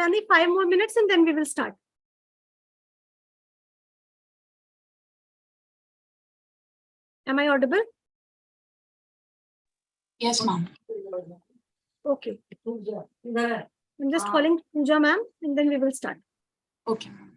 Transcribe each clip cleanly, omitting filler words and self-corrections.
Only 5 more minutes and then we will start. Am I audible? Yes, ma'am. Okay. I'm just calling Pooja ma'am and then we will start. Okay, ma'am.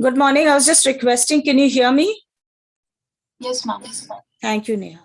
Good morning. I was just requesting, can you hear me? Yes, ma'am. Thank you, Neha.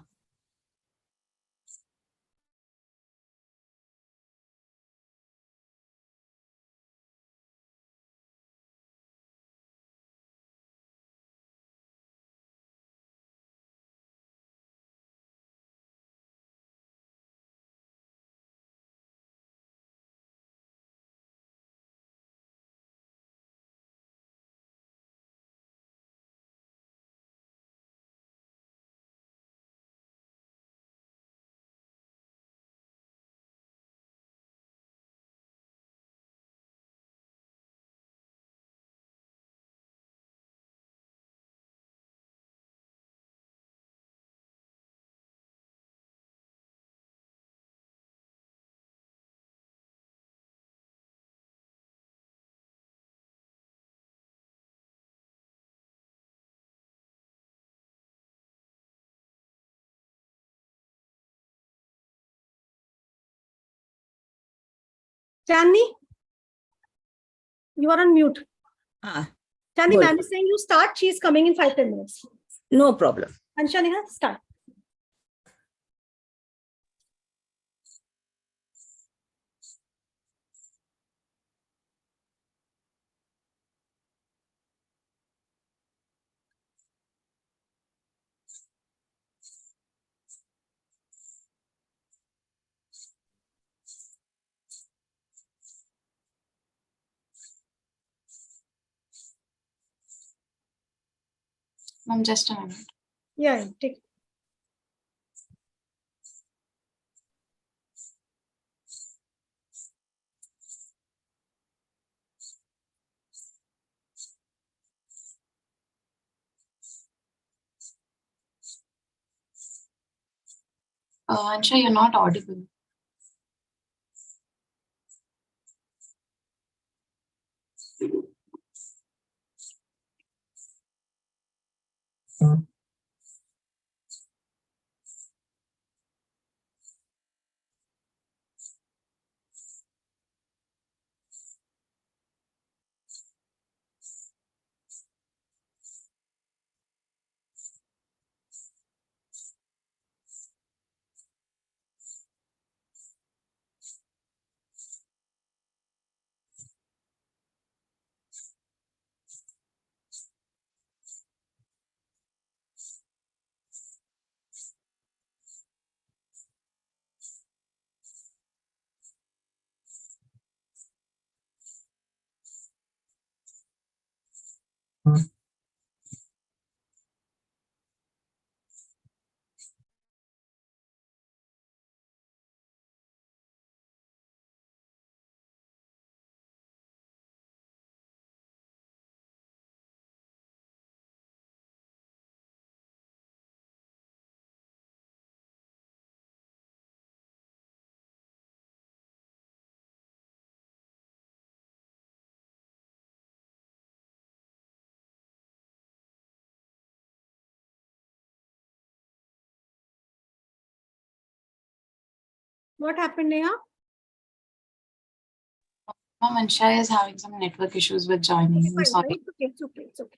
Chandni, you are on mute. Ah, Chandni, good. ma'am is saying you start. She is coming in 5-10 minutes. No problem. Ansha, Neha, start. Ma'am, just a minute. Yeah, take. Ansha, you're not audible. What happened, Neha? Ma'am, Ansha is having some network issues with joining. I'm Fine, sorry. fine. It's okay. It's okay. It's okay.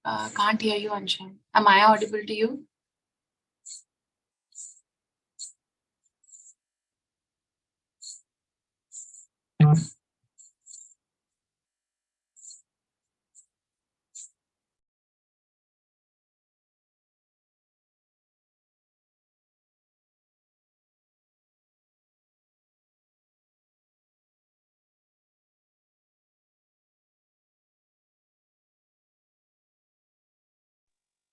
Can't hear you, Ansha. Am I audible to you?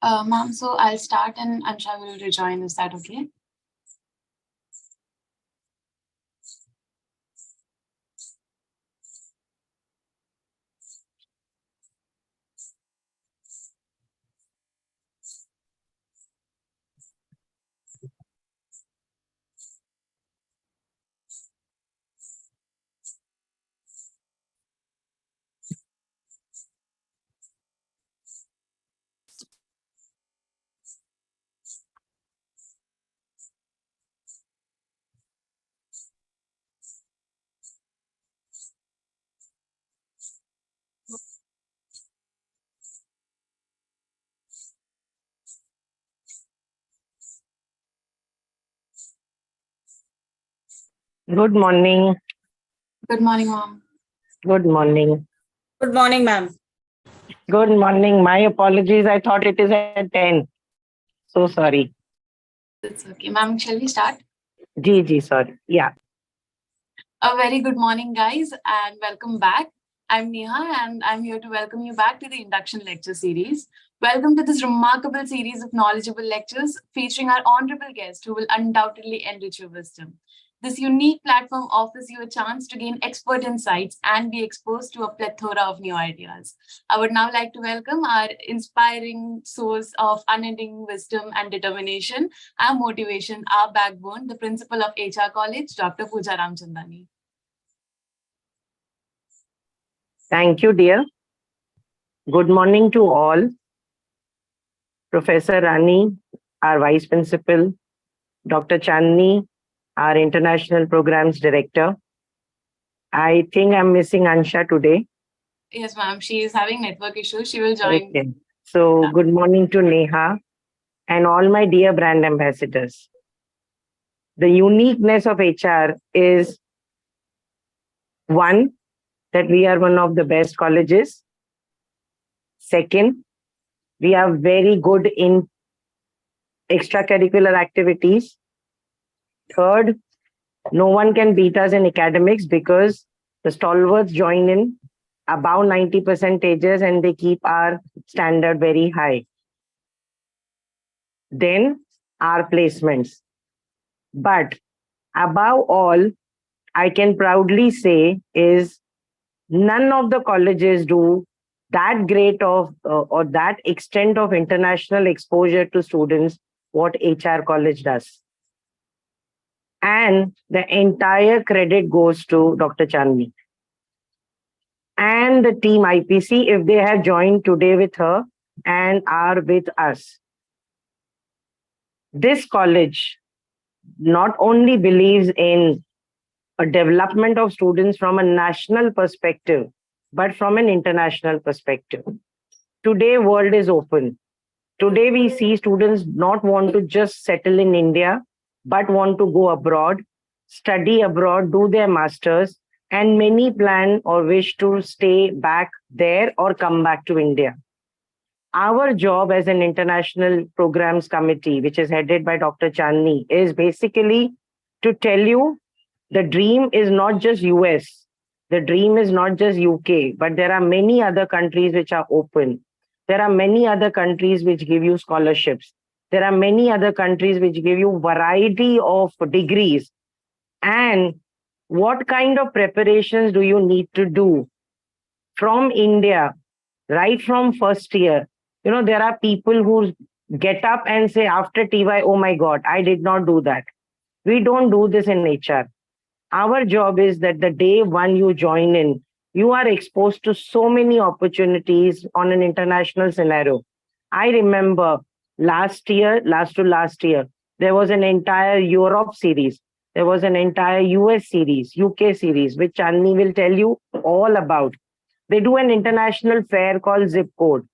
Ma'am, so I'll start and Ansha will rejoin. Is that okay? Good morning. Good morning, ma'am. Good morning. Good morning, ma'am. Good morning. My apologies. I thought it is at 10. So sorry. It's okay. Ma'am, shall we start? Ji, sorry. Yeah. A very good morning, guys, and welcome back. I'm Neha, and I'm here to welcome you back to the Induction Lecture Series. Welcome to this remarkable series of knowledgeable lectures featuring our honorable guest who will undoubtedly enrich your wisdom. This unique platform offers you a chance to gain expert insights and be exposed to a plethora of new ideas. I would now like to welcome our inspiring source of unending wisdom and determination, our motivation, our backbone, the principal of HR College, Dr. Pooja Ramchandani. Thank you, dear. Good morning to all. Professor Rani, our Vice Principal, Dr. Chandni, our International Programs Director. I think I'm missing Ansha today. Yes, ma'am. She is having network issues. She will join. Okay. So good morning to Neha and all my dear brand ambassadors. The uniqueness of HR is one, that we are one of the best colleges. Second, we are very good in extracurricular activities. Third, no one can beat us in academics because the stalwarts join in above 90 percentages and they keep our standard very high. Then our placements. But above all, I can proudly say is none of the colleges do that great of or that extent of international exposure to students what HR college does. And the entire credit goes to Dr. Chandni and the team IPC if they have joined today with her and are with us. This college not only believes in a development of students from a national perspective, but from an international perspective. Today, world is open. Today, we see students not want to just settle in India, but want to go abroad, study abroad, do their masters, and many plan or wish to stay back there or come back to India. Our job as an international programs committee, which is headed by Dr. Chandni, is basically to tell you the dream is not just US, the dream is not just UK, but there are many other countries which are open. There are many other countries which give you scholarships. There are many other countries which give you variety of degrees. And what kind of preparations do you need to do from India, right from first year? You know, there are people who get up and say after TY, oh my God, I did not do that. We don't do this in HR. Our job is that the day one you join in, you are exposed to so many opportunities on an international scenario. I remember last to last year, there was an entire Europe series. There was an entire US series, UK series, which Chandni will tell you all about. They do an international fair called Zip Code.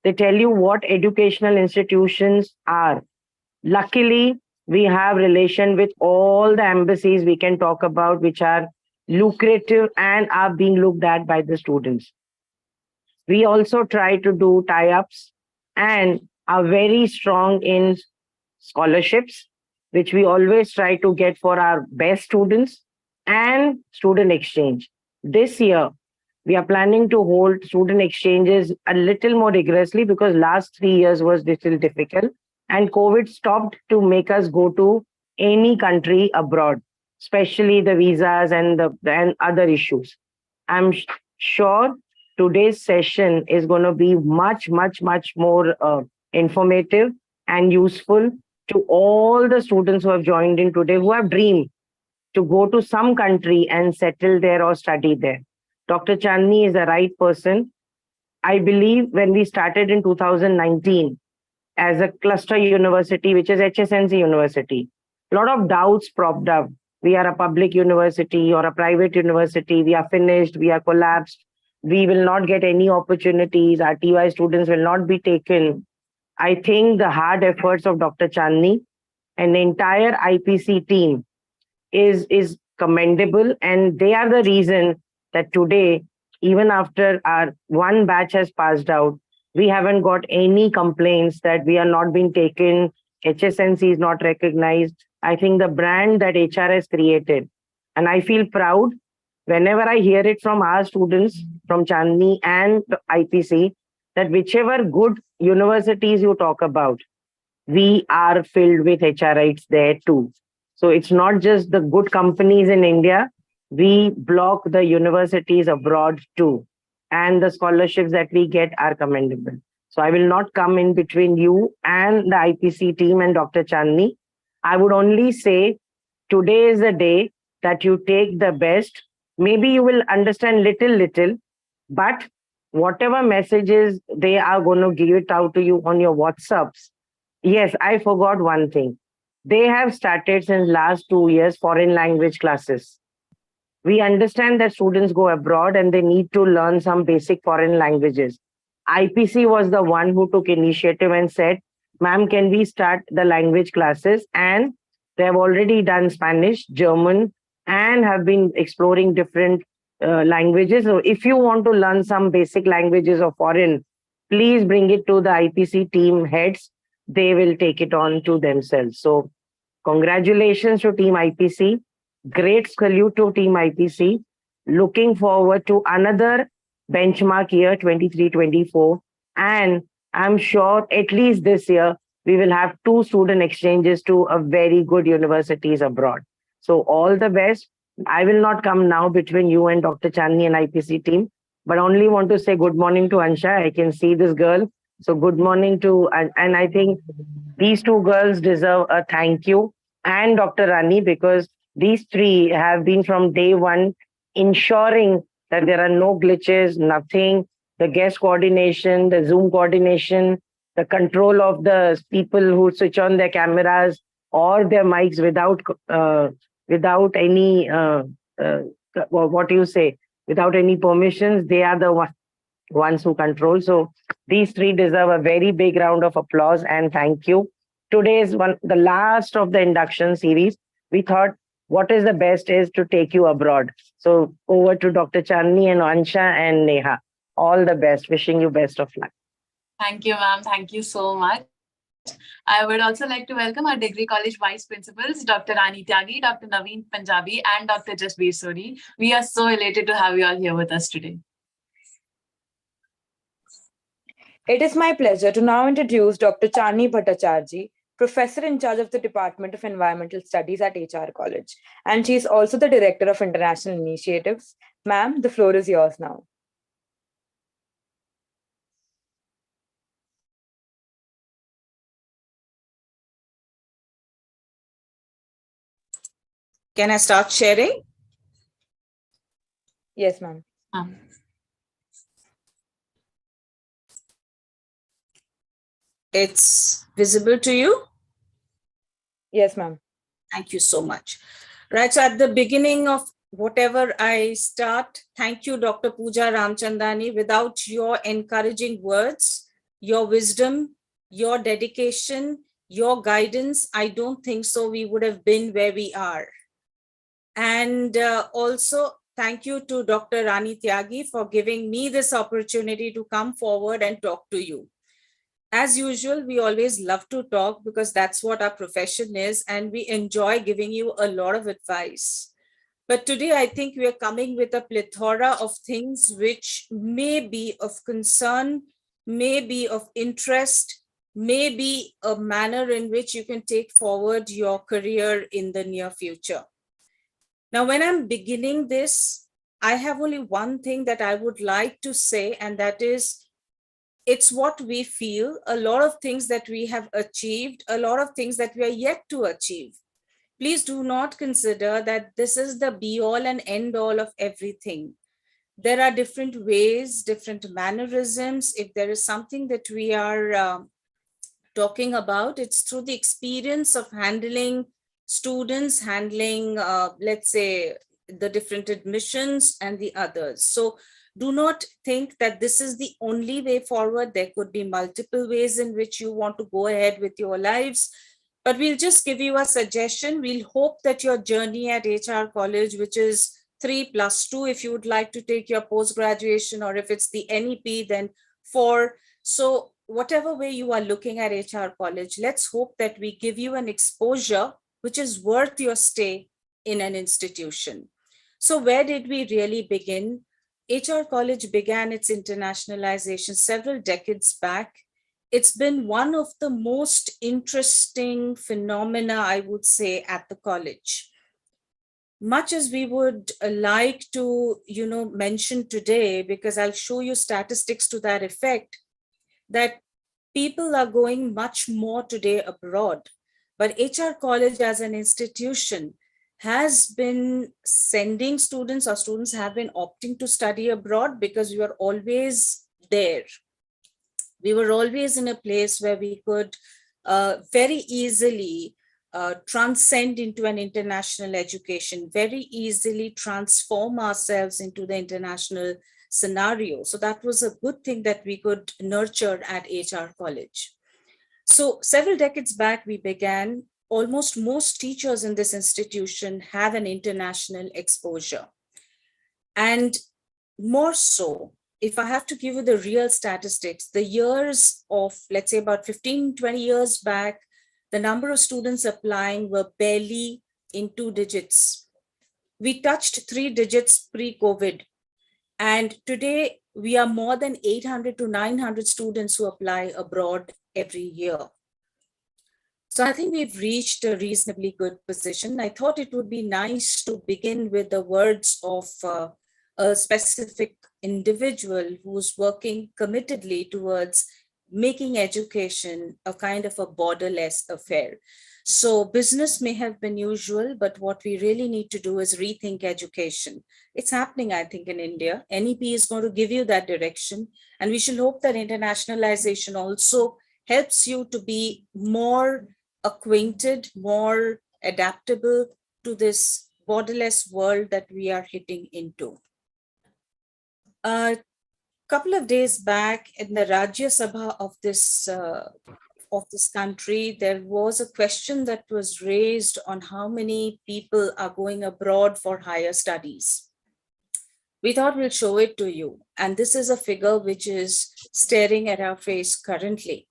They tell you what educational institutions are. Luckily, we have relation with all the embassies we can talk about, which are lucrative and are being looked at by the students. We also try to do tie-ups and are very strong in scholarships, which we always try to get for our best students, and student exchange. This year, we are planning to hold student exchanges a little more rigorously because last 3 years was little difficult and COVID stopped to make us go to any country abroad, especially the visas and other issues. I'm sure today's session is going to be much more informative and useful to all the students who have joined in today who have dreamed to go to some country and settle there or study there. Dr. Chandni is the right person. I believe when we started in 2019 as a cluster university, which is HSNC University, a lot of doubts propped up. We are a public university or a private university. We are finished. We are collapsed. We will not get any opportunities. Our TY students will not be taken. I think the hard efforts of Dr. Chandni and the entire IPC team is commendable, and they are the reason that today, even after our one batch has passed out, we haven't got any complaints that we are not being taken, HSNC is not recognized. I think the brand that HR has created, and I feel proud whenever I hear it from our students, from Chandni and IPC, that whichever good universities you talk about, we are filled with HRites there too. So it's not just the good companies in India, we block the universities abroad too. And the scholarships that we get are commendable. So I will not come in between you and the IPC team and Dr. Chandni. I would only say today is the day that you take the best. Maybe you will understand little, but whatever messages they are going to give it out to you on your WhatsApps. Yes, I forgot one thing. They have started since last 2 years foreign language classes. We understand that students go abroad and they need to learn some basic foreign languages. IPC was the one who took initiative and said, ma'am, can we start the language classes? And they have already done Spanish, German, and have been exploring different languages. So if you want to learn some basic languages of foreign, please bring it to the IPC team heads. They will take it on to themselves. So congratulations to Team IPC. Great salute to Team IPC. Looking forward to another benchmark year 23-24. And I'm sure at least this year, we will have 2 student exchanges to a very good universities abroad. So all the best. I will not come now between you and Dr. Chandni and IPC team, but only want to say good morning to Ansha. I can see this girl. So good morning to, and I think these 2 girls deserve a thank you, and Dr. Rani, because these 3 have been from day one, ensuring that there are no glitches, nothing, the guest coordination, the Zoom coordination, the control of the people who switch on their cameras or their mics without any, what do you say, without any permissions. They are the ones who control. So these 3 deserve a very big round of applause and thank you. Today is the last of the induction series. We thought what is the best is to take you abroad. So over to Dr. Chandni and Ansha and Neha. All the best. Wishing you best of luck. Thank you, ma'am. Thank you so much. I would also like to welcome our degree college vice principals, Dr. Rani Tyagi, Dr. Naveen Punjabi, and Dr. Jasbir Suri. We are so elated to have you all here with us today. It is my pleasure to now introduce Dr. Chandni Bhattacharjee, Professor in charge of the Department of Environmental Studies at HR College, and she is also the Director of International Initiatives. Ma'am, the floor is yours now. Can I start sharing? Yes, ma'am. It's visible to you? Yes, ma'am. Thank you so much. Right, so at the beginning of whatever I start, thank you, Dr. Pooja Ramchandani. Without your encouraging words, your wisdom, your dedication, your guidance, I don't think so we would have been where we are. And also, thank you to Dr. Rani Tyagi for giving me this opportunity to come forward and talk to you. As usual, we always love to talk because that's what our profession is, and we enjoy giving you a lot of advice. But today, I think we are coming with a plethora of things which may be of concern, may be of interest, may be a manner in which you can take forward your career in the near future. Now, when I'm beginning this, I have only one thing that I would like to say, and that is, it's what we feel, a lot of things that we have achieved, a lot of things that we are yet to achieve. Please do not consider that this is the be all and end all of everything. There are different ways, different mannerisms. If there is something that we are talking about, it's through the experience of handling students, handling, let's say, the different admissions and the others. So do not think that this is the only way forward. There could be multiple ways in which you want to go ahead with your lives. But we'll just give you a suggestion. We'll hope that your journey at HR College, which is 3+2, if you would like to take your post-graduation, or if it's the NEP, then 4. So whatever way you are looking at HR College, let's hope that we give you an exposure which is worth your stay in an institution. So where did we really begin? HR College began its internationalization several decades back. It's been one of the most interesting phenomena, I would say, at the college. Much as we would like to, mention today, because I'll show you statistics to that effect, that people are going much more today abroad. But HR College as an institution has been sending students, or students have been opting to study abroad because we are always there. We were always in a place where we could very easily transcend into an international education, very easily transform ourselves into the international scenario. So that was a good thing that we could nurture at HR College. So several decades back, we began. Almost most teachers in this institution have an international exposure. And more so, if I have to give you the real statistics, the years of, let's say, about 15, 20 years back, the number of students applying were barely in 2 digits. We touched 3 digits pre-COVID. And today, we are more than 800 to 900 students who apply abroad every year. So I think we've reached a reasonably good position. I thought it would be nice to begin with the words of a specific individual who's working committedly towards making education a kind of a borderless affair. So business may have been usual, but what we really need to do is rethink education. It's happening, I think, in India. NEP is going to give you that direction. And we should hope that internationalization also helps you to be more acquainted, more adaptable to this borderless world that we are hitting into. A couple of days back in the Rajya Sabha of this country, there was a question that was raised on how many people are going abroad for higher studies. We thought we'll show it to you. And this is a figure which is staring at our face currently.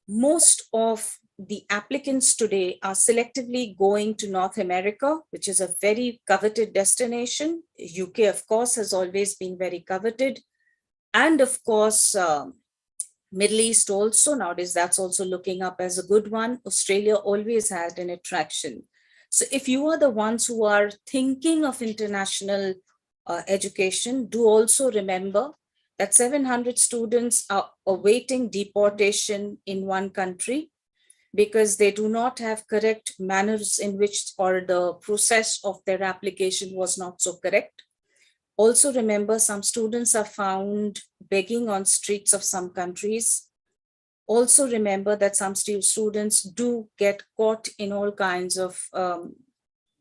Most of the applicants today are selectively going to North America, which is a very coveted destination. UK, of course, has always been very coveted. And of course, Middle East also, nowadays that's also looking up as a good one. Australia always had an attraction. So if you are the ones who are thinking of international education, do also remember that 700 students are awaiting deportation in one country because they do not have correct manners in which, or the process of their application was not so correct. Also remember, some students are found begging on streets of some countries. Also remember that some students do get caught in all kinds of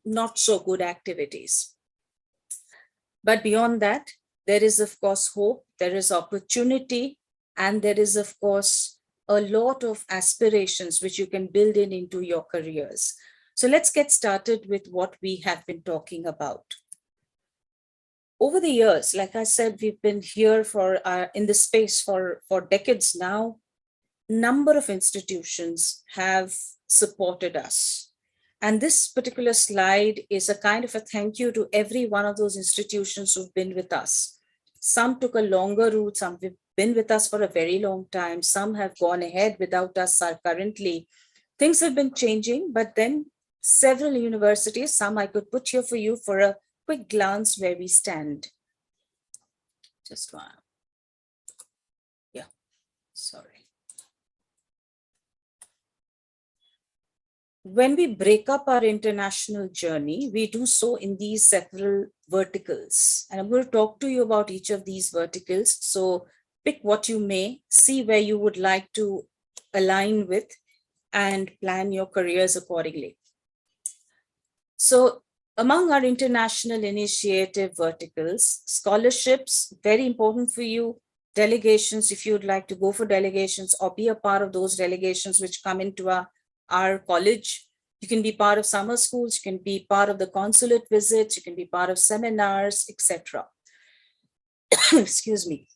not so good activities. But beyond that, there is, of course, hope, there is opportunity, And there is, of course, a lot of aspirations which you can build into your careers. So let's get started with what we have been talking about. Over the years, like I said, we've been here in this space for decades now. Number of institutions have supported us. And this particular slide is a kind of a thank you to every one of those institutions who've been with us. Some took a longer route, some have been with us for a very long time, some have gone ahead without us currently. Things have been changing, but then several universities, some I could put here for you for a quick glance where we stand. Just one. Yeah, sorry. When we break up our international journey, we do so in these several verticals. And I'm going to talk to you about each of these verticals. So pick what you may, see where you would like to align with, and plan your careers accordingly. So among our international initiative verticals, scholarships, very important for you. Delegations, if you would like to go for delegations or be a part of those delegations which come into our college. You can be part of summer schools, you can be part of the consulate visits, you can be part of seminars, etc. Excuse me.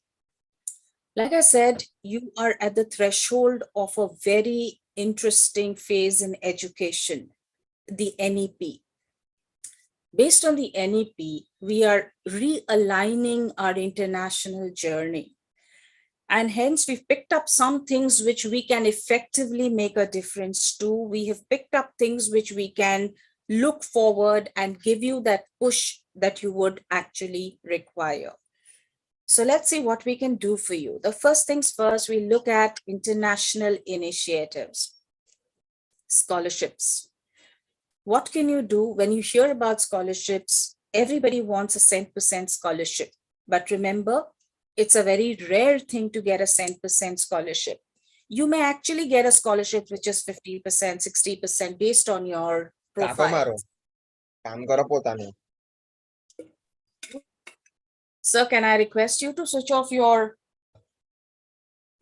Like I said, you are at the threshold of a very interesting phase in education, the NEP. Based on the NEP, we are realigning our international journey. And hence we've picked up some things which we can effectively make a difference to. We have picked up things which we can look forward and give you that push that you would actually require. So let's see what we can do for you. The first things first, we look at international initiatives, scholarships. What can you do when you hear about scholarships? Everybody wants a 100% scholarship, but remember, it's a very rare thing to get a 100% scholarship. You may actually get a scholarship which is 50%, 60% based on your profile. Sir, can I request you to switch off your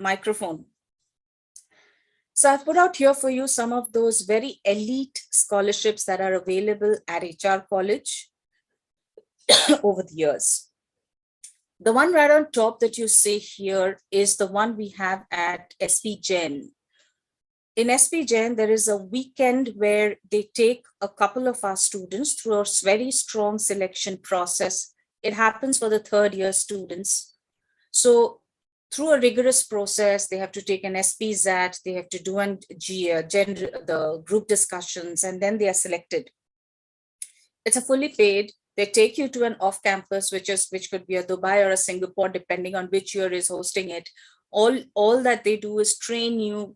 microphone? So I've put out here for you some of those very elite scholarships that are available at HR College over the years. The one right on top that you see here is the one we have at SP Gen. In SP Gen, there is a weekend where they take a couple of our students through a very strong selection process. It happens for the third year students. So through a rigorous process, they have to take an SPZAT, they have to do the group discussions, and then they are selected. It's a fully paid. They take you to an off-campus, which could be a Dubai or a Singapore, depending on which year is hosting it. All that they do is train you,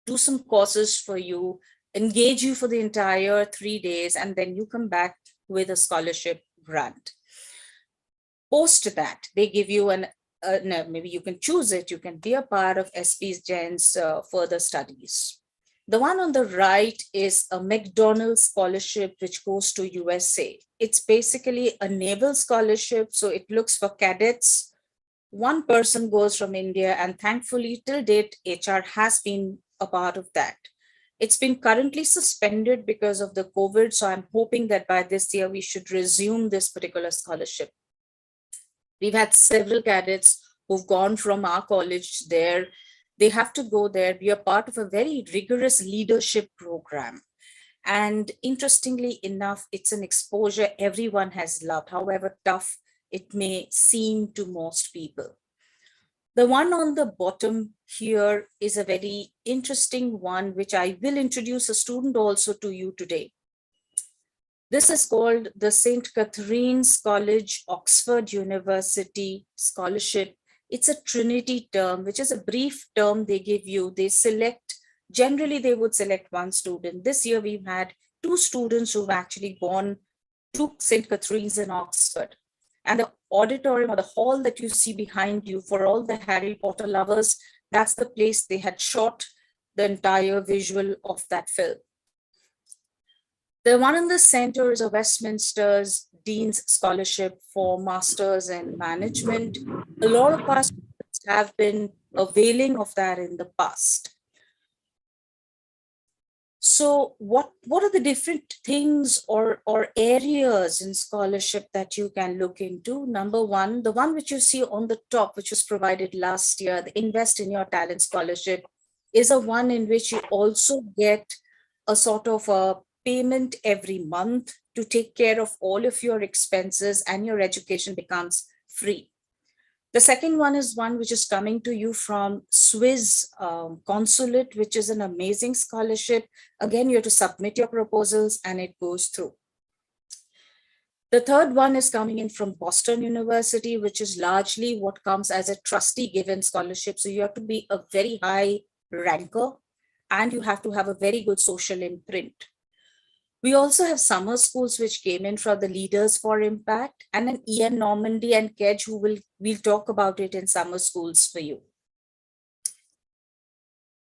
do some courses for you, engage you for the entire 3 days, and then you come back with a scholarship grant. Post that, they give you maybe you can choose it, you can be a part of SP Gen's further studies. The one on the right is a McDonald's scholarship, which goes to USA. It's basically a naval scholarship, so it looks for cadets. One person goes from India, and thankfully till date, HR has been a part of that. It's been currently suspended because of the COVID, so I'm hoping that by this year, we should resume this particular scholarship. We've had several cadets who've gone from our college there. They have to go there, be a part of a very rigorous leadership program. And interestingly enough, it's an exposure everyone has loved, however tough it may seem to most people. The one on the bottom here is a very interesting one, which I will introduce a student also to you today. This is called the St. Catherine's College, Oxford University Scholarship. It's a Trinity term, which is a brief term they give you. They select, generally they would select one student. This year we've had 2 students who've actually gone to St. Catherine's in Oxford. And the auditorium or the hall that you see behind you, for all the Harry Potter lovers, that's the place they had shot the entire visual of that film. The one in the center is a Westminster's Dean's Scholarship for Masters in Management. A lot of our students have been availing of that in the past. So what are the different things or areas in scholarship that you can look into? Number one, the one which you see on the top, which was provided last year, the Invest in Your Talent Scholarship, is a one in which you also get a sort of a payment every month to take care of all of your expenses, and your education becomes free. The second one is one which is coming to you from Swiss Consulate, which is an amazing scholarship. Again, you have to submit your proposals and it goes through. The third one is coming in from Boston University, which is largely what comes as a trustee given scholarship. So you have to be a very high ranker and you have to have a very good social imprint. We also have summer schools which came in from the Leaders for Impact, and an Ian Normandy and Kedge who we'll talk about it in summer schools for you.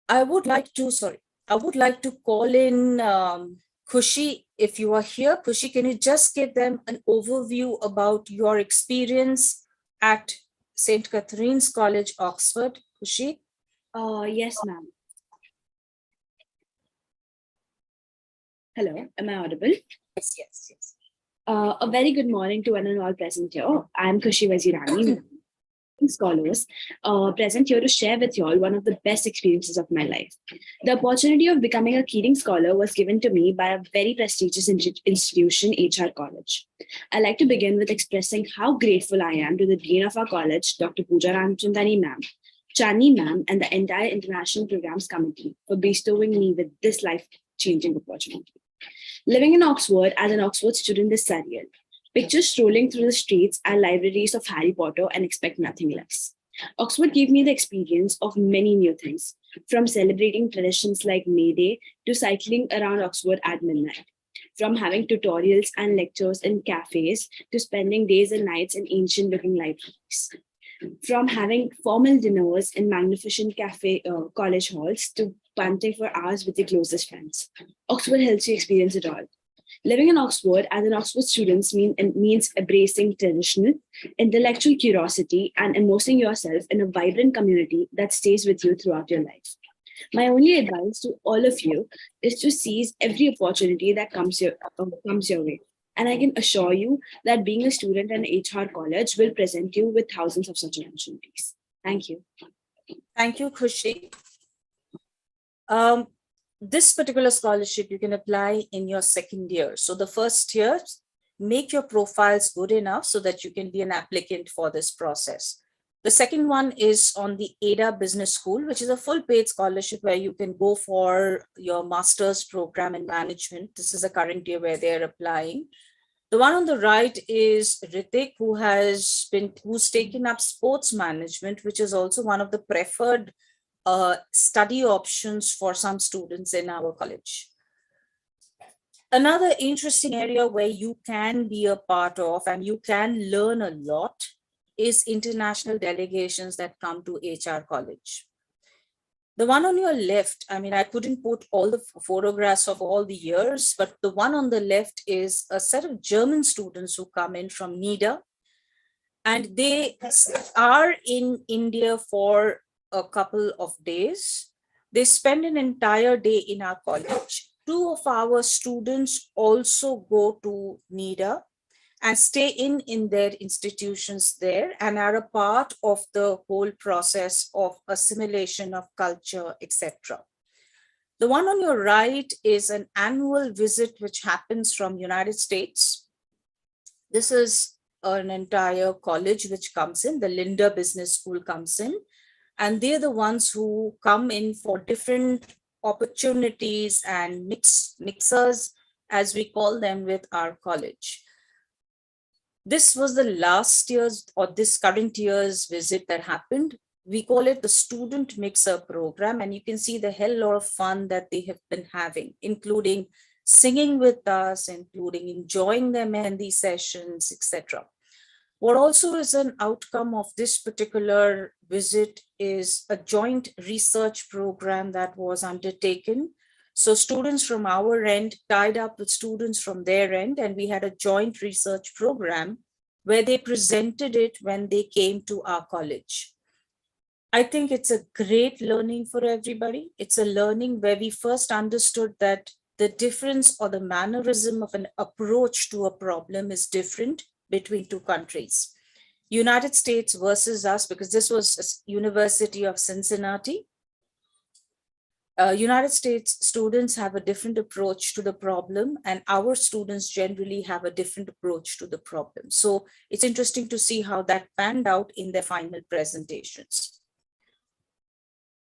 I would like to call in Khushi, if you are here. Khushi, can you just give them an overview about your experience at St. Catherine's College, Oxford? Khushi? Yes, ma'am. Hello, am I audible? Yes. A very good morning to one and all present here. I am Khushi Wazirani, scholars, present here to share with you all one of the best experiences of my life. The opportunity of becoming a Keating Scholar was given to me by a very prestigious institution, HR College. I'd like to begin with expressing how grateful I am to the Dean of our college, Dr. Pooja Ramchandani ma'am, Chani ma'am, and the entire International Programs Committee for bestowing me with this life-changing opportunity. Living in Oxford as an Oxford student is surreal. Picture strolling through the streets and libraries of Harry Potter and expect nothing less. Oxford gave me the experience of many new things, from celebrating traditions like May Day to cycling around Oxford at midnight, from having tutorials and lectures in cafes to spending days and nights in ancient-looking libraries, from having formal dinners in magnificent college halls to punting for hours with your closest friends. Oxford helps you experience it all. Living in Oxford as an Oxford student means embracing traditional, intellectual curiosity and immersing yourself in a vibrant community that stays with you throughout your life. My only advice to all of you is to seize every opportunity that comes your way. And I can assure you that being a student at HR college will present you with thousands of such opportunities. Thank you. Thank you, Khushi. This particular scholarship you can apply in your second year. So the first year, make your profiles good enough so that you can be an applicant for this process. The second one is on the ADA Business School, which is a full paid scholarship where you can go for your master's program in management. This is the current year where they're applying. The one on the right is Ritik, who's taken up sports management, which is also one of the preferred study options for some students in our college. Another interesting area where you can be a part of and you can learn a lot is international delegations that come to HR college. The one on your left, I mean, I couldn't put all the photographs of all the years, but the one on the left is a set of German students who come in from NIDA, and they are in India for a couple of days. They spend an entire day in our college. Two of our students also go to NIDA and stay in their institutions there and are a part of the whole process of assimilation of culture, etc. The one on your right is an annual visit which happens from United States. This is an entire college which comes in, the Linda Business School comes in, and they're the ones who come in for different opportunities and mixers, as we call them, with our college. This was the last year's or this current year's visit that happened. We call it the Student Mixer Program, and you can see the hell lot of fun that they have been having, including singing with us, including enjoying their Mehndi sessions, etc. What also is an outcome of this particular visit is a joint research program that was undertaken. So students from our end tied up with students from their end, and we had a joint research program where they presented it when they came to our college. I think it's a great learning for everybody. It's a learning where we first understood that the difference or the mannerism of an approach to a problem is different between two countries. United States versus us, because this was University of Cincinnati. United States students have a different approach to the problem, and our students generally have a different approach to the problem. So it's interesting to see how that panned out in their final presentations.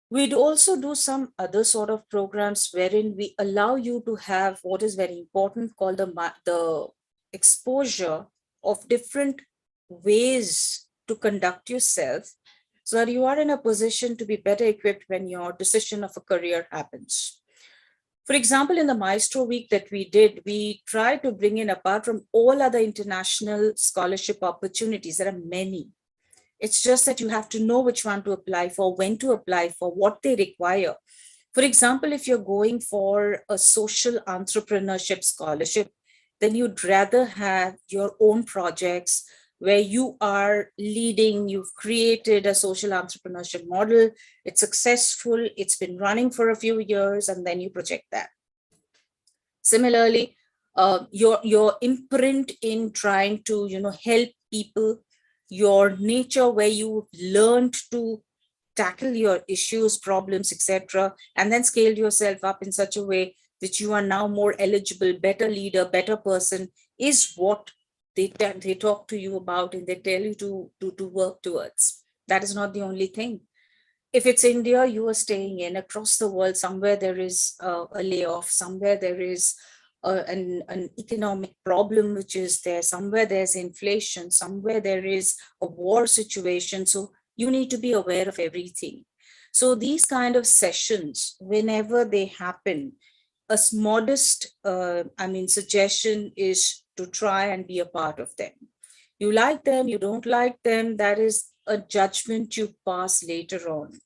We'd also do some other sort of programs wherein we allow you to have what is very important called the exposure of different ways to conduct yourself so that you are in a position to be better equipped when your decision of a career happens. For example, in the Maestro Week that we did, we tried to bring in, apart from all other international scholarship opportunities, there are many. It's just that you have to know which one to apply for, when to apply for, what they require. For example, if you're going for a social entrepreneurship scholarship, then you'd rather have your own projects where you are leading, you've created a social entrepreneurship model, it's successful, it's been running for a few years, and then you project that. Similarly, your imprint in trying to help people, your nature where you learned to tackle your issues, problems, etc., and then scaled yourself up in such a way that you are now more eligible, better leader, better person, is what they talk to you about and they tell you to work towards. That is not the only thing. If it's India, you are staying in, across the world, somewhere there is a layoff, somewhere there is an economic problem which is there, somewhere there's inflation, somewhere there is a war situation. So you need to be aware of everything. So these kind of sessions, whenever they happen, a modest, suggestion is to try and be a part of them. You like them, you don't like them, that is a judgment you pass later on.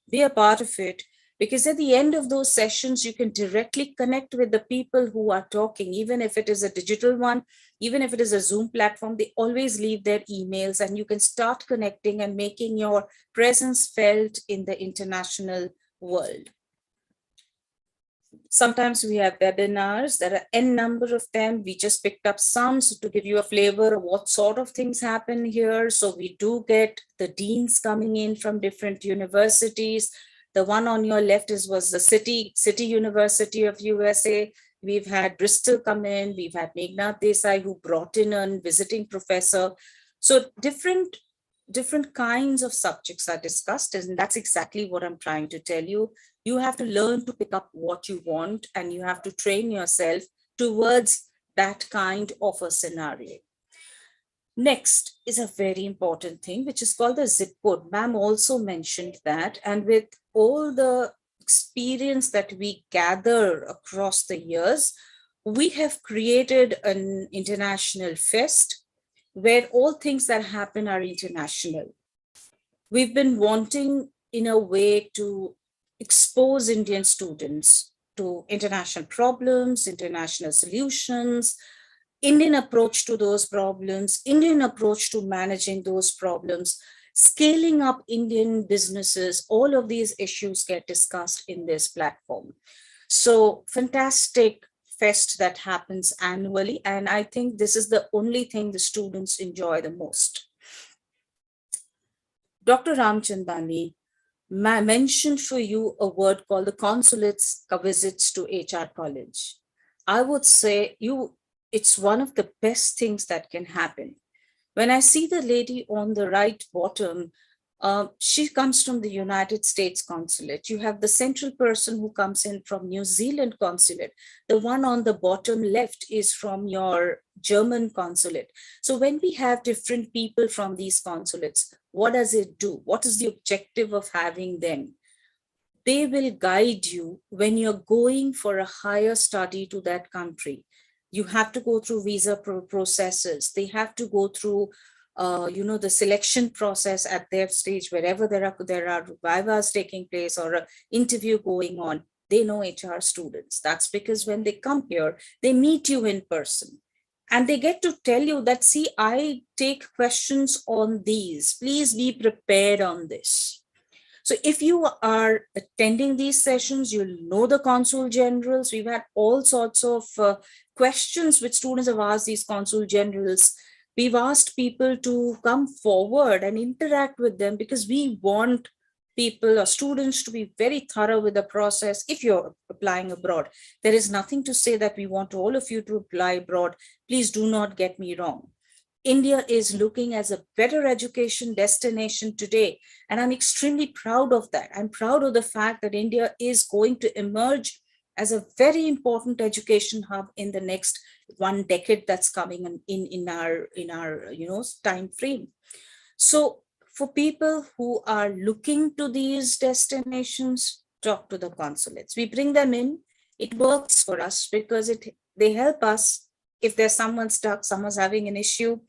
Be a part of it, because at the end of those sessions, you can directly connect with the people who are talking, even if it is a digital one, even if it is a Zoom platform, they always leave their emails and you can start connecting and making your presence felt in the international world. Sometimes we have webinars. There are n number of them. We just picked up some to give you a flavor of what sort of things happen here. So we do get the deans coming in from different universities. The one on your left was the City University of USA. We've had Bristol come in. We've had Meghnad Desai, who brought in a visiting professor. So different kinds of subjects are discussed, and that's exactly what I'm trying to tell you. You have to learn to pick up what you want, and you have to train yourself towards that kind of a scenario. Next is a very important thing, which is called the zip code. Ma'am also mentioned that, and with all the experience that we gather across the years, we have created an international fest where all things that happen are international. We've been wanting, in a way, to expose Indian students to international problems, international solutions, Indian approach to those problems, Indian approach to managing those problems, scaling up Indian businesses. All of these issues get discussed in this platform. So fantastic fest that happens annually. And I think this is the only thing the students enjoy the most. Dr. Ramchandani mentioned for you a word called the consulates visits to HR college. I would say it's one of the best things that can happen. When I see the lady on the right bottom, she comes from the United States consulate. You have the central person who comes in from New Zealand consulate. The one on the bottom left is from your German consulate. So when we have different people from these consulates, what does it do? What is the objective of having them? They will guide you when you're going for a higher study to that country. You have to go through visa processes. They have to go through the selection process at their stage, wherever there are vivas taking place or an interview going on. They know HR students. That's because when they come here, they meet you in person. And they get to tell you that, see, I take questions on these. Please be prepared on this. So if you are attending these sessions, you'll know the consul generals. We've had all sorts of questions which students have asked these consul generals. We've asked people to come forward and interact with them because we want people or students to be very thorough with the process. If you're applying abroad, there is nothing to say that we want all of you to apply abroad. Please do not get me wrong. India is looking as a better education destination today, and I'm extremely proud of that. I'm proud of the fact that India is going to emerge as a very important education hub in the next 1 decade that's coming in our time frame. So for people who are looking to these destinations, talk to the consulates. We bring them in. It works for us because they help us if there's someone stuck, someone's having an issue.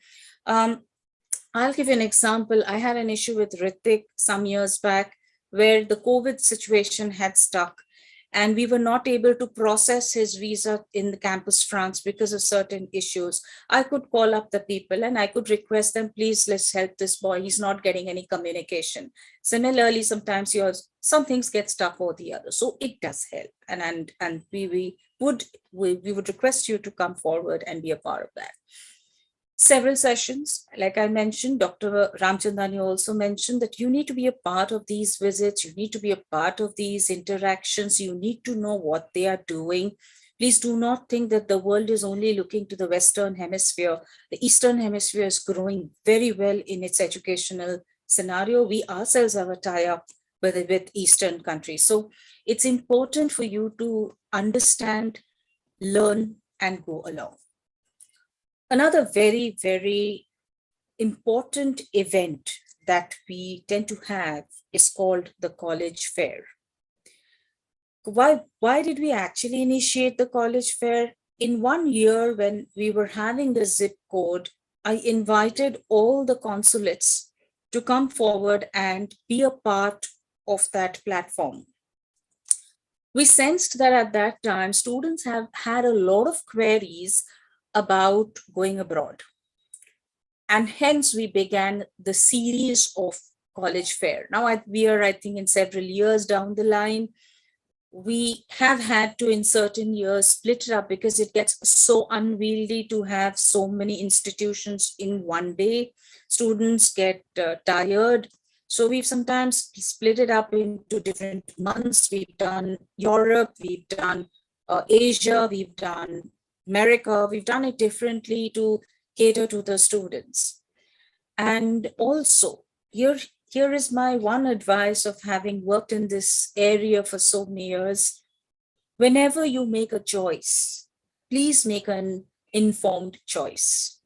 I'll give you an example. I had an issue with Ritik some years back where the COVID situation had stuck and we were not able to process his visa in the campus France because of certain issues. I could call up the people and I could request them, please, let's help this boy. He's not getting any communication. Similarly, sometimes some things get stuck or the other. So it does help. And we would request you to come forward and be a part of that. Several sessions, like I mentioned, Dr. Ramchandani also mentioned that you need to be a part of these visits. You need to be a part of these interactions. You need to know what they are doing. Please do not think that the world is only looking to the Western Hemisphere. The Eastern Hemisphere is growing very well in its educational scenario. We ourselves have a tie-up with Eastern countries. So it's important for you to understand, learn, and go along. Another very, very important event that we tend to have is called the college fair. Why did we actually initiate the college fair? In 1 year, when we were having the zip code, I invited all the consulates to come forward and be a part of that platform. We sensed that at that time, students have had a lot of queries about going abroad. And hence we began the series of college fair. Now we are, I think, in several years down the line. We have had to, in certain years, split it up because it gets so unwieldy to have so many institutions in one day. Students get tired. So we've sometimes split it up into different months. We've done Europe, we've done Asia, we've done America. We've done it differently to cater to the students. And also, here is my one advice of having worked in this area for so many years. Whenever you make a choice, please make an informed choice.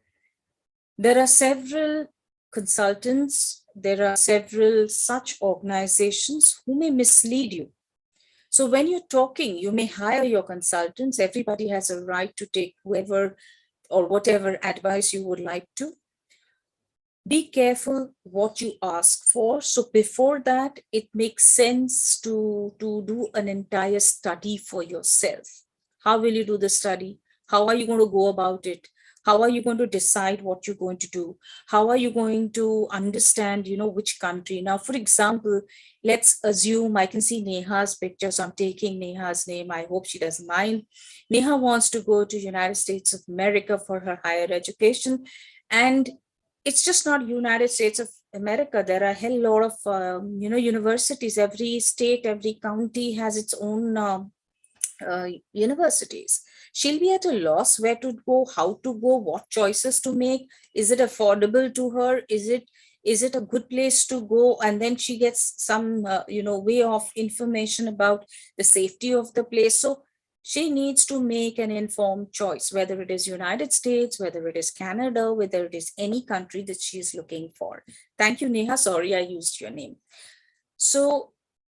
There are several consultants, there are several such organizations who may mislead you. So when you're talking, you may hire your consultants. Everybody has a right to take whoever or whatever advice you would like to. Be careful what you ask for. So before that, it makes sense to do an entire study for yourself. How will you do the study? How are you going to go about it? How are you going to decide what you're going to do? How are you going to understand, which country? Now, for example, let's assume I can see Neha's picture. So I'm taking Neha's name. I hope she doesn't mind. Neha wants to go to United States of America for her higher education. And it's just not United States of America. There are a hell lot of, universities. Every state, every county has its own universities. She'll be at a loss where to go, how to go, what choices to make. Is it affordable to her? Is it a good place to go? And then she gets some, way of information about the safety of the place. So she needs to make an informed choice, whether it is United States, whether it is Canada, whether it is any country that she's looking for. Thank you, Neha. Sorry, I used your name. So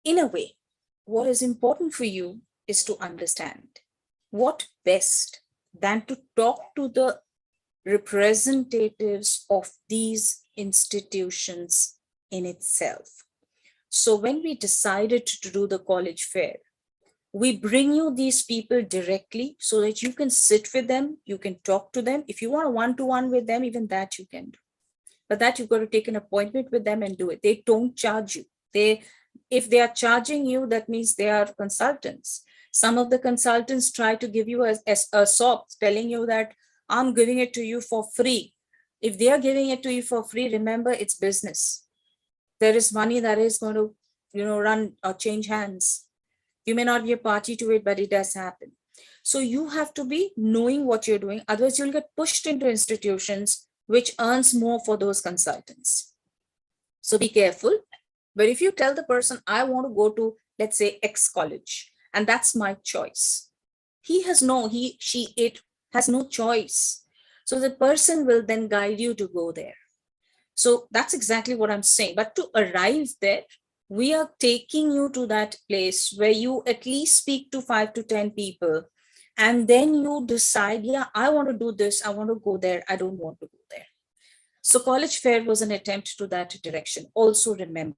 in a way, what is important for you is to understand what best than to talk to the representatives of these institutions in itself. So when we decided to do the college fair, we bring you these people directly so that you can sit with them, you can talk to them. If you want a one-to-one with them, even that you can do. But that you've got to take an appointment with them and do it. They don't charge you. If they are charging you, that means they are consultants. Some of the consultants try to give you a SOP telling you that I'm giving it to you for free. If they are giving it to you for free, remember it's business. There is money that is going to, run or change hands. You may not be a party to it, but it does happen. So you have to be knowing what you're doing. Otherwise, you'll get pushed into institutions which earns more for those consultants. So be careful. But if you tell the person, I want to go to, let's say, X college, and that's my choice, he has no choice. So the person will then guide you to go there. So that's exactly what I'm saying. But to arrive there, we are taking you to that place where you at least speak to 5 to 10 people. And then you decide, yeah, I want to do this. I want to go there. I don't want to go there. So college fair was an attempt to that direction. Also remember,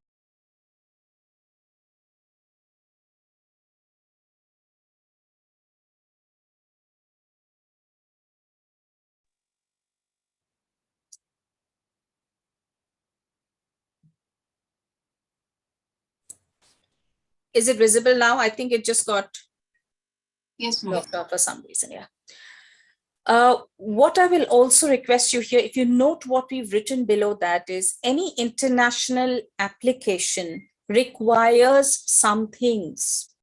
is it visible now? I think it just got Yes, ma'am. knocked off for some reason. Yeah. What I will also request you here, if you note what we've written below that is any international application requires some things.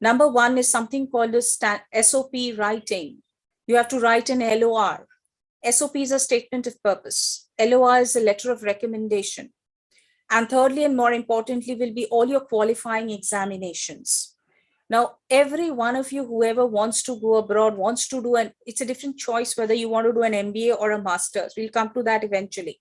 Number one is something called a SOP writing. You have to write an LOR. SOP is a statement of purpose. LOR is a letter of recommendation. And thirdly, and more importantly, will be all your qualifying examinations. Now, every one of you, whoever wants to go abroad, wants to do it's a different choice whether you want to do an MBA or a master's. We'll come to that eventually.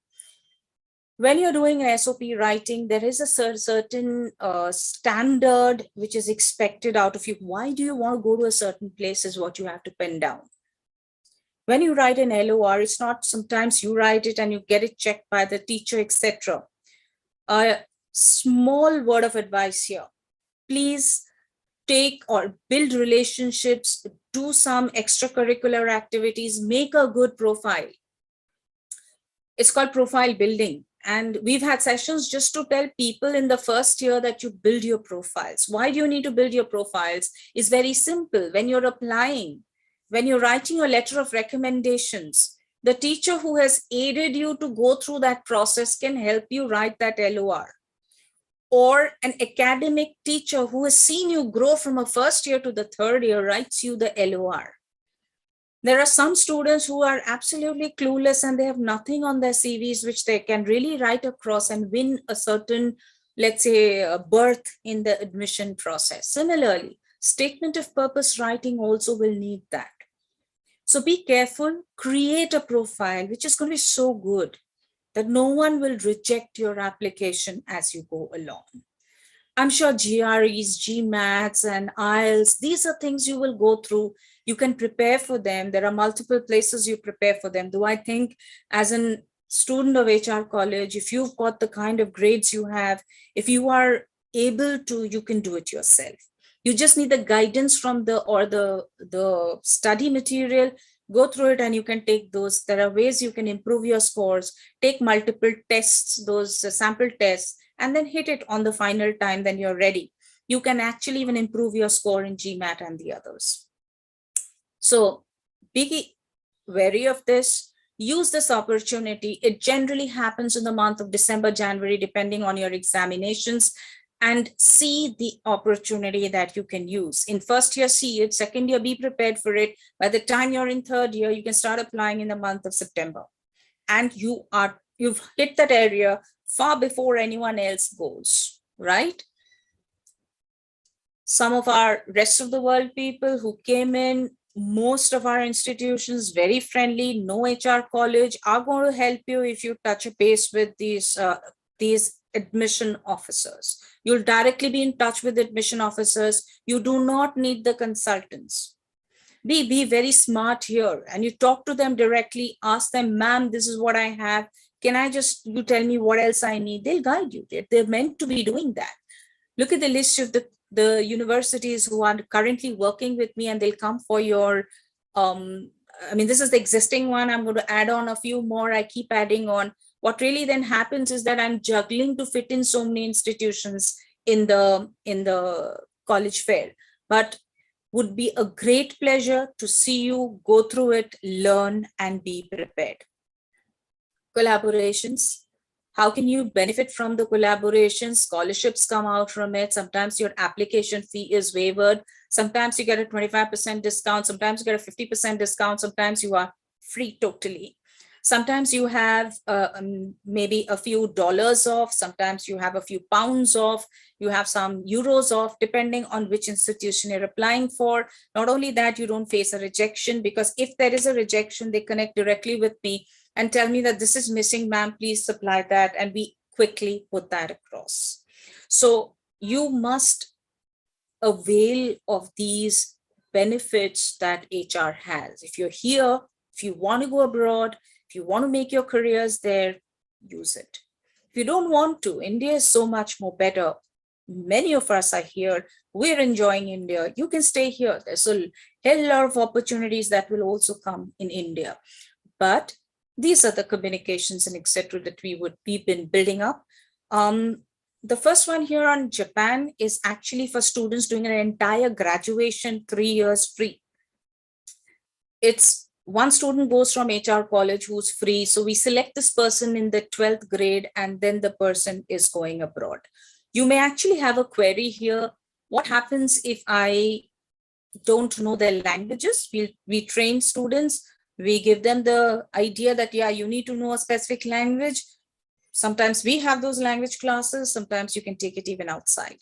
When you're doing an SOP writing, there is a certain standard which is expected out of you. Why do you want to go to a certain place is what you have to pin down. When you write an LOR, it's not sometimes you write it and you get it checked by the teacher, etc. A small word of advice here. Please take or build relationships, do some extracurricular activities, make a good profile. It's called profile building. And we've had sessions just to tell people in the first year that you build your profiles. Why do you need to build your profiles? It's very simple. When you're applying, when you're writing a letter of recommendations, the teacher who has aided you to go through that process can help you write that LOR. Or an academic teacher who has seen you grow from a first year to the third year writes you the LOR. There are some students who are absolutely clueless and they have nothing on their CVs which they can really write across and win a certain, let's say, a berth in the admission process. Similarly, statement of purpose writing also will need that. So be careful, create a profile which is going to be so good that no one will reject your application as you go along. I'm sure GREs, GMATs, and IELTS, these are things you will go through. You can prepare for them. There are multiple places you prepare for them. Though I think as a student of HR college, if you've got the kind of grades you have, if you are able to, you can do it yourself. You just need the guidance from the study material. Go through it and you can take those. There are ways you can improve your scores, take multiple tests, those sample tests, and then hit it on the final time, then you're ready. You can actually even improve your score in GMAT and the others. So be wary of this. Use this opportunity. It generally happens in the month of December, January, depending on your examinations, and see the opportunity that you can use. In first year, see it. Second year, be prepared for it. By the time you're in third year, you can start applying in the month of September. And you've hit that area far before anyone else goes, right? Some of our rest of the world people who came in, most of our institutions, very friendly, no HR college, are going to help you if you touch a base with these admission officers. You'll directly be in touch with admission officers. You do not need the consultants. Be very smart here, and you talk to them directly. Ask them, ma'am, this is what I have. Can you tell me what else I need? They'll guide you. They're meant to be doing that. Look at the list of the universities who are currently working with me, and they'll come for your, this is the existing one. I'm going to add on a few more. I keep adding on. What really then happens is that I'm juggling to fit in so many institutions in the college fair, but would be a great pleasure to see you go through it, learn, and be prepared. Collaborations. How can you benefit from the collaboration? Scholarships come out from it. Sometimes your application fee is waived. Sometimes you get a 25% discount. Sometimes you get a 50% discount. Sometimes you are free totally. Sometimes you have maybe a few dollars off. Sometimes you have a few pounds off. You have some euros off, depending on which institution you're applying for. Not only that, you don't face a rejection, because if there is a rejection, they connect directly with me and tell me that this is missing, ma'am, please supply that. And we quickly put that across. So you must avail of these benefits that HR has. If you're here, if you want to go abroad, if you want to make your careers there, use it. If you don't want to, India is so much more better. Many of us are here. We're enjoying India. You can stay here. There's a hell lot of opportunities that will also come in India. But these are the communications and etc. that we've been building up. The first one here on Japan is actually for students doing an entire graduation 3 years free. It's one student goes from HR college who's free. So we select this person in the 12th grade, and then the person is going abroad. You may actually have a query here. What happens if I don't know their languages? We train students. We give them the idea that, yeah, you need to know a specific language. Sometimes we have those language classes. Sometimes you can take it even outside.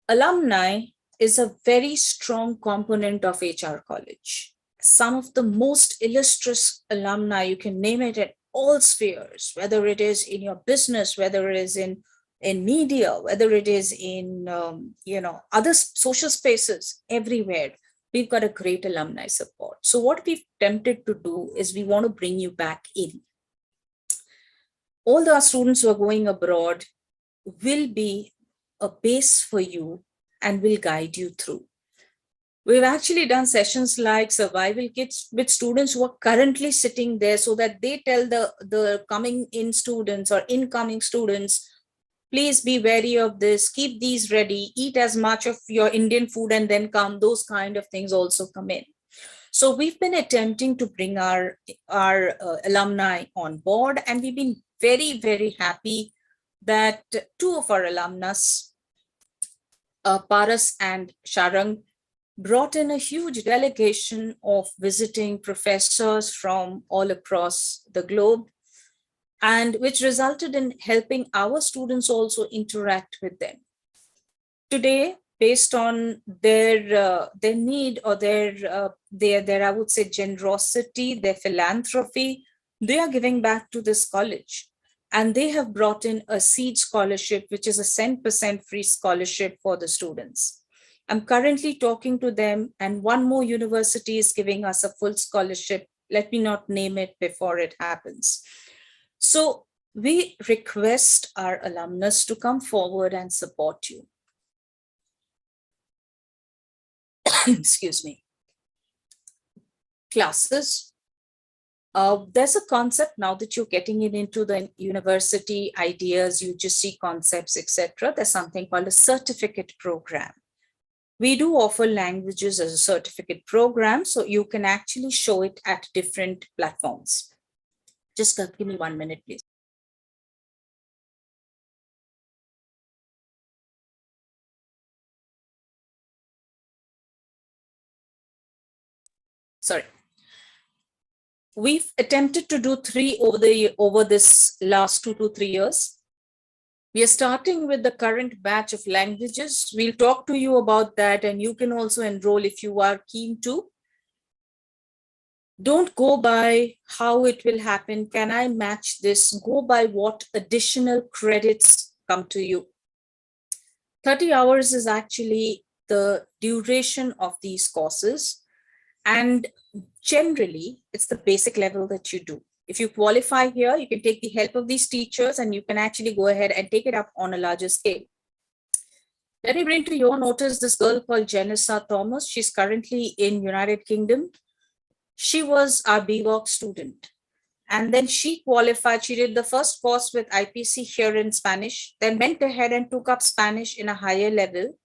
Alumni is a very strong component of HR college. Some of the most illustrious alumni, you can name it at all spheres, whether it is in your business, whether it is in media, whether it is in other social spaces, everywhere. We've got a great alumni support. So what we've attempted to do is we want to bring you back in. All the students who are going abroad will be a base for you and will guide you through. We've actually done sessions like survival kits with students who are currently sitting there, so that they tell the coming in students or incoming students, please be wary of this, keep these ready, eat as much of your Indian food and then come. Those kind of things also come in. So we've been attempting to bring our alumni on board, and we've been very, very happy that two of our alumnus, Paras and Sharang, brought in a huge delegation of visiting professors from all across the globe, and which resulted in helping our students also interact with them. Today, based on their need or their I would say generosity, their philanthropy, they are giving back to this college. And they have brought in a seed scholarship, which is a 10% free scholarship for the students. I'm currently talking to them, and one more university is giving us a full scholarship. Let me not name it before it happens. So we request our alumnus to come forward and support you. Excuse me. Classes. There's a concept now that you're getting into the university ideas, UGC concepts, etc. There's something called a certificate program. We do offer languages as a certificate program, so you can actually show it at different platforms. Just give me 1 minute, please. Sorry. We've attempted to do 3 over this last 2 to 3 years. We are starting with the current batch of languages. We'll talk to you about that, and you can also enroll if you are keen to. Don't go by how it will happen. Can I match this? Go by what additional credits come to you. 30 hours is actually the duration of these courses. And generally, it's the basic level that you do. If you qualify here, you can take the help of these teachers and you can actually go ahead and take it up on a larger scale. Let me bring to your notice this girl called Janissa Thomas. She's currently in United Kingdom. She was our BVOC student. And then she qualified. She did the first course with IPC here in Spanish, then went ahead and took up Spanish in a higher level.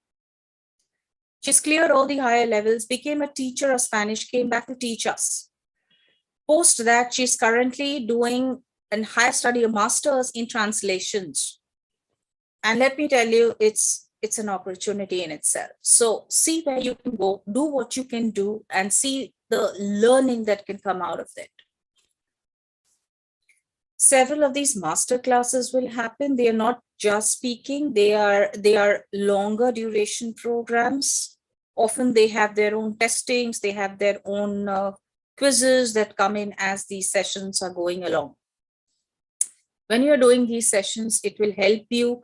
She's cleared all the higher levels, became a teacher of Spanish, came back to teach us. Post that, she's currently doing a higher study, a master's in translations. And let me tell you, it's an opportunity in itself. So see where you can go, do what you can do, and see the learning that can come out of it. Several of these master classes will happen. They are not just speaking, they are longer duration programs. Often they have their own testings, they have their own quizzes that come in as these sessions are going along. When you're doing these sessions, it will help you,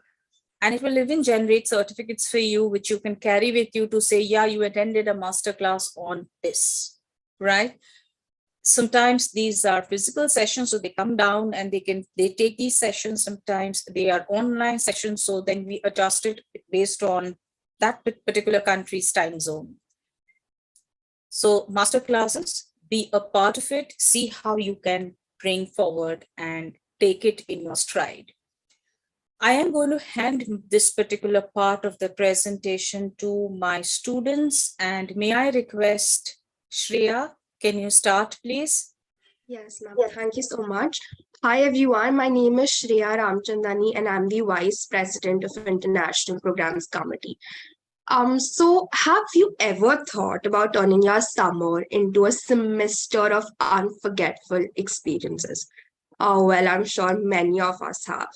and it will even generate certificates for you, which you can carry with you to say, yeah, you attended a masterclass on this, right? Sometimes these are physical sessions, so they come down and they take these sessions. Sometimes they are online sessions, so then we adjust it based on that particular country's time zone. So master classes, be a part of it, see how you can bring forward and take it in your stride. I am going to hand this particular part of the presentation to my students, and may I request Shreya, can you start, please? Yes, ma'am. Thank you so much. Hi, everyone. My name is Shreya Ramchandani, and I'm the Vice President of International Programs Committee. So have you ever thought about turning your summer into a semester of unforgettable experiences? Well, I'm sure many of us have.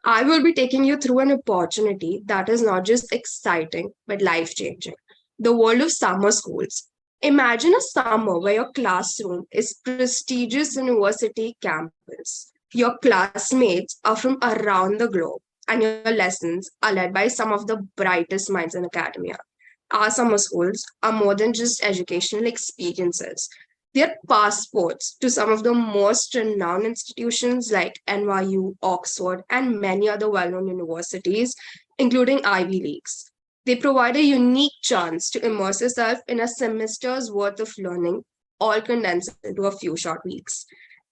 I will be taking you through an opportunity that is not just exciting, but life-changing. The world of summer schools. Imagine a summer where your classroom is prestigious university campus. Your classmates are from around the globe, and your lessons are led by some of the brightest minds in academia. Our summer schools are more than just educational experiences. They're passports to some of the most renowned institutions like NYU, Oxford, and many other well-known universities, including Ivy Leagues. They provide a unique chance to immerse yourself in a semester's worth of learning, all condensed into a few short weeks.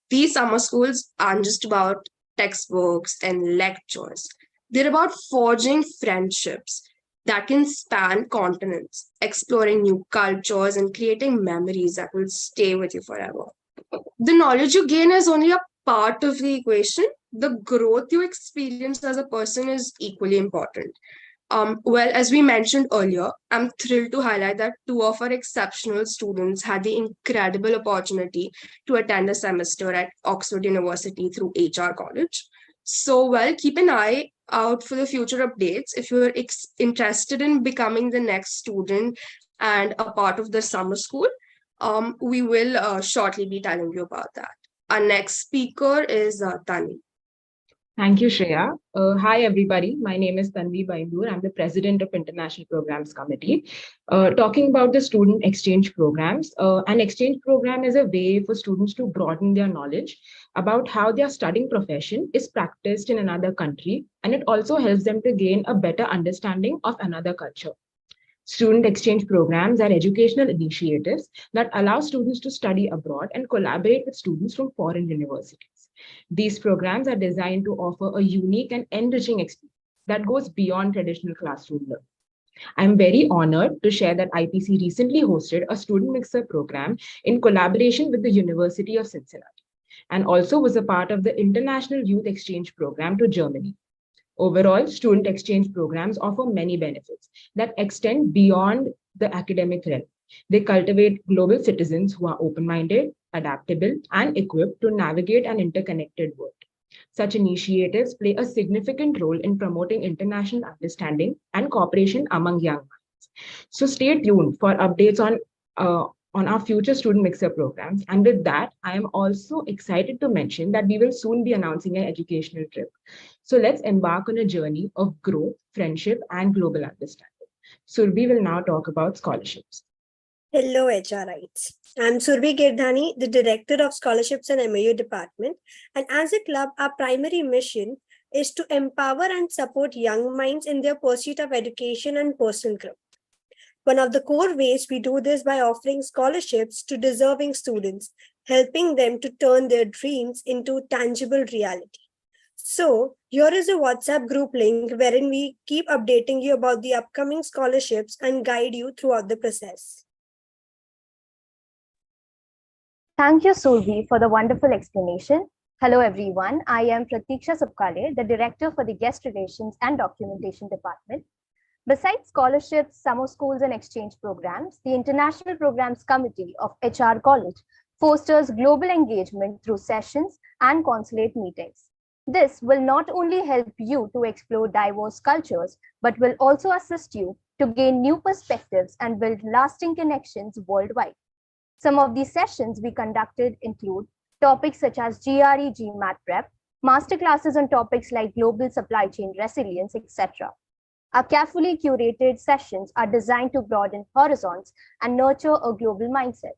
These summer schools aren't just about textbooks and lectures. They're about forging friendships that can span continents, exploring new cultures, and creating memories that will stay with you forever. The knowledge you gain is only a part of the equation. The growth you experience as a person is equally important. Well, as we mentioned earlier, I'm thrilled to highlight that two of our exceptional students had the incredible opportunity to attend a semester at Oxford University through HR College. So, well, keep an eye out for the future updates. If you're interested in becoming the next student and a part of the summer school, we will shortly be telling you about that. Our next speaker is Tani. Thank you, Shreya. Hi, everybody. My name is Tanvi Baindur. I'm the president of International Programs Committee. Talking about the student exchange programs, an exchange program is a way for students to broaden their knowledge about how their studying profession is practiced in another country, and it also helps them to gain a better understanding of another culture. Student exchange programs are educational initiatives that allow students to study abroad and collaborate with students from foreign universities. These programs are designed to offer a unique and enriching experience that goes beyond traditional classroom learning. I'm very honored to share that IPC recently hosted a student mixer program in collaboration with the University of Cincinnati, and also was a part of the International Youth Exchange Program to Germany. Overall, student exchange programs offer many benefits that extend beyond the academic realm. They cultivate global citizens who are open-minded, adaptable, and equipped to navigate an interconnected world. Such initiatives play a significant role in promoting international understanding and cooperation among young minds. So stay tuned for updates on our future student mixer programs. And with that, I am also excited to mention that we will soon be announcing an educational trip. So let's embark on a journey of growth, friendship, and global understanding. Surbhi will now talk about scholarships. Hello, HRites. I'm Surbhi Girdhani, the Director of Scholarships and MAU Department. And as a club, our primary mission is to empower and support young minds in their pursuit of education and personal growth. One of the core ways we do this by offering scholarships to deserving students, helping them to turn their dreams into tangible reality. So, here is a WhatsApp group link wherein we keep updating you about the upcoming scholarships and guide you throughout the process. Thank you, Survi, for the wonderful explanation. Hello, everyone. I am Pratiksha Subkale, the Director for the Guest Relations and Documentation Department. Besides scholarships, summer schools, and exchange programs, the International Programs Committee of HR College fosters global engagement through sessions and consulate meetings. This will not only help you to explore diverse cultures, but will also assist you to gain new perspectives and build lasting connections worldwide. Some of these sessions we conducted include topics such as GRE GMAT prep, masterclasses on topics like global supply chain resilience, etc. Our carefully curated sessions are designed to broaden horizons and nurture a global mindset.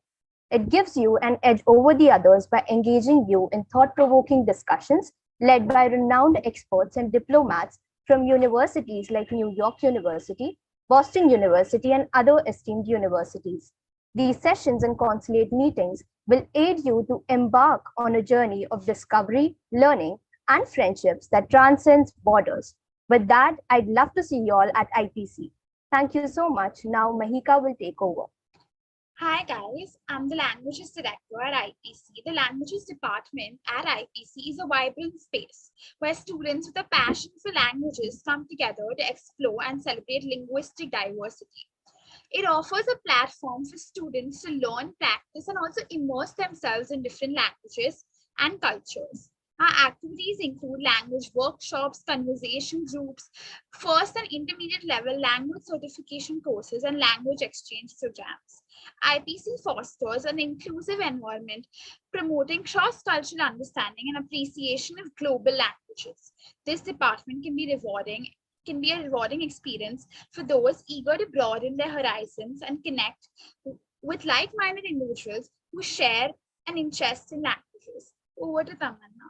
It gives you an edge over the others by engaging you in thought-provoking discussions led by renowned experts and diplomats from universities like New York University, Boston University, and other esteemed universities. These sessions and consulate meetings will aid you to embark on a journey of discovery, learning, and friendships that transcends borders. With that, I'd love to see you all at IPC. Thank you so much. Now, Mahika will take over. Hi guys, I'm the Languages Director at IPC. The Languages Department at IPC is a vibrant space where students with a passion for languages come together to explore and celebrate linguistic diversity. It offers a platform for students to learn, practice, and also immerse themselves in different languages and cultures. Our activities include language workshops, conversation groups, first and intermediate level language certification courses, and language exchange programs. IPC fosters an inclusive environment, promoting cross-cultural understanding and appreciation of global languages. This department can be a rewarding experience for those eager to broaden their horizons and connect with like-minded individuals who share an interest in languages. Over to Tamanna.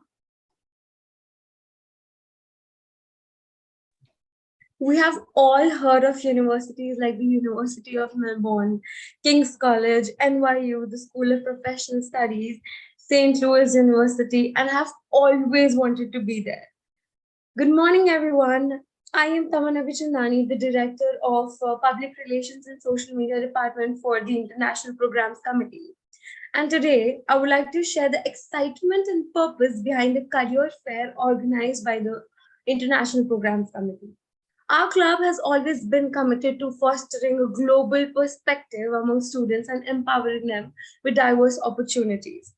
We have all heard of universities like the University of Melbourne, King's College, NYU, the School of Professional Studies, St. Louis University, and have always wanted to be there. Good morning, everyone. I am Tamanna Bichandani, the Director of Public Relations and Social Media Department for the International Programs Committee. And today, I would like to share the excitement and purpose behind the career fair organized by the International Programs Committee. Our club has always been committed to fostering a global perspective among students and empowering them with diverse opportunities.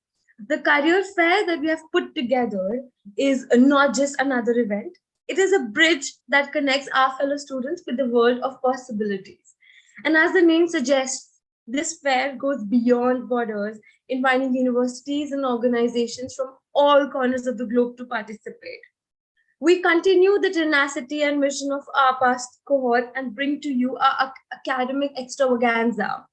The career fair that we have put together is not just another event. It is a bridge that connects our fellow students with the world of possibilities. And as the name suggests, this fair goes beyond borders, inviting universities and organizations from all corners of the globe to participate. We continue the tenacity and mission of our past cohort and bring to you our academic extravaganza,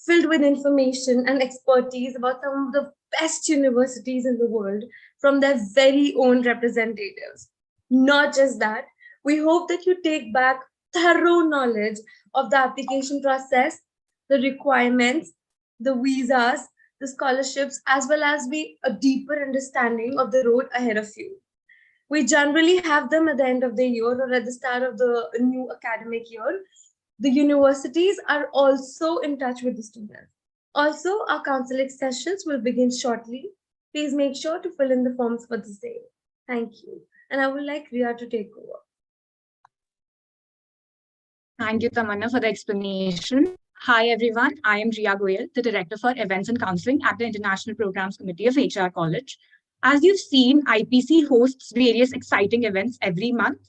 filled with information and expertise about some of the best universities in the world from their very own representatives. Not just that, we hope that you take back thorough knowledge of the application process, the requirements, the visas, the scholarships, as well as a deeper understanding of the road ahead of you. We generally have them at the end of the year or at the start of the new academic year. The universities are also in touch with the students. Also, our counseling sessions will begin shortly. Please make sure to fill in the forms for the same. Thank you. And I would like Ria to take over. Thank you, Tamanna, for the explanation. Hi, everyone. I am Ria Goyal, the Director for Events and Counseling at the International Programs Committee of HR College. As you've seen, IPC hosts various exciting events every month.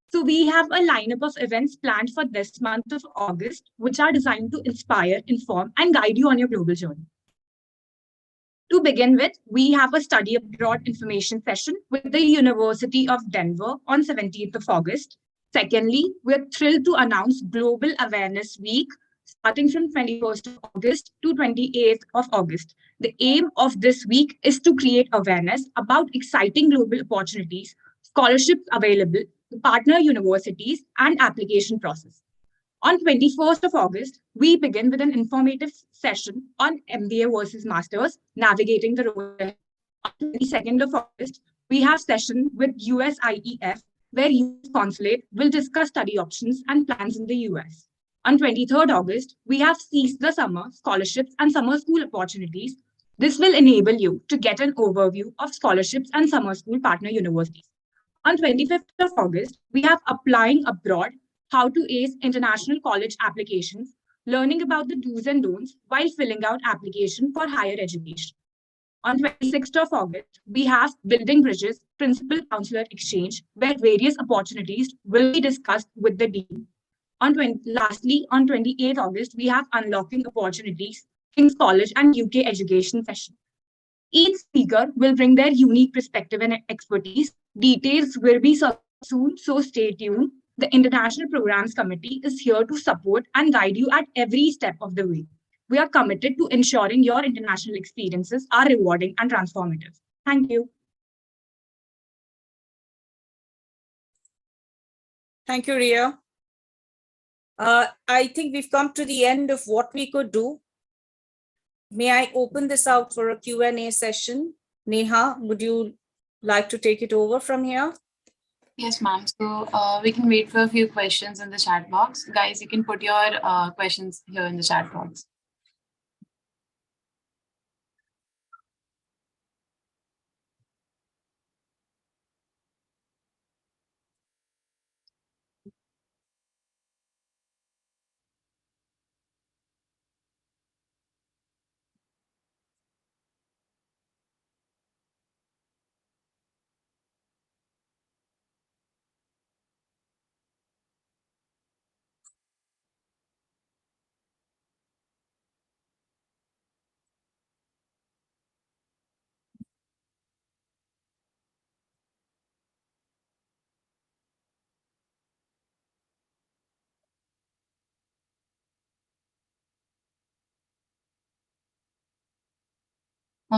So we have a lineup of events planned for this month of August, which are designed to inspire, inform, and guide you on your global journey. To begin with, we have a study abroad information session with the University of Denver on 17th of August. Secondly, we're thrilled to announce Global Awareness Week starting from 21st of August to 28th of August. The aim of this week is to create awareness about exciting global opportunities, scholarships available, partner universities, and application process. On 21st of August, we begin with an informative session on MBA versus Masters, navigating the road ahead. On 22nd of August, we have session with USIEF, where US Consulate will discuss study options and plans in the US. On 23rd August, we have Seize the Summer, scholarships and summer school opportunities. This will enable you to get an overview of scholarships and summer school partner universities. On 25th of August, we have Applying Abroad, how to ace international college applications, learning about the do's and don'ts while filling out application for higher education. On 26th of August, we have Building Bridges, Principal Counselor Exchange, where various opportunities will be discussed with the dean. Lastly, on 28th August, we have Unlocking Opportunities, King's College and UK Education session. Each speaker will bring their unique perspective and expertise. Details will be soon, so stay tuned. The International Programs Committee is here to support and guide you at every step of the way. We are committed to ensuring your international experiences are rewarding and transformative. Thank you. Thank you, Ria. I think we've come to the end of what we could do. May I open this out for a Q&A session? Neha, would you like to take it over from here? Yes, ma'am. So we can wait for a few questions in the chat box. Guys, you can put your questions here in the chat box.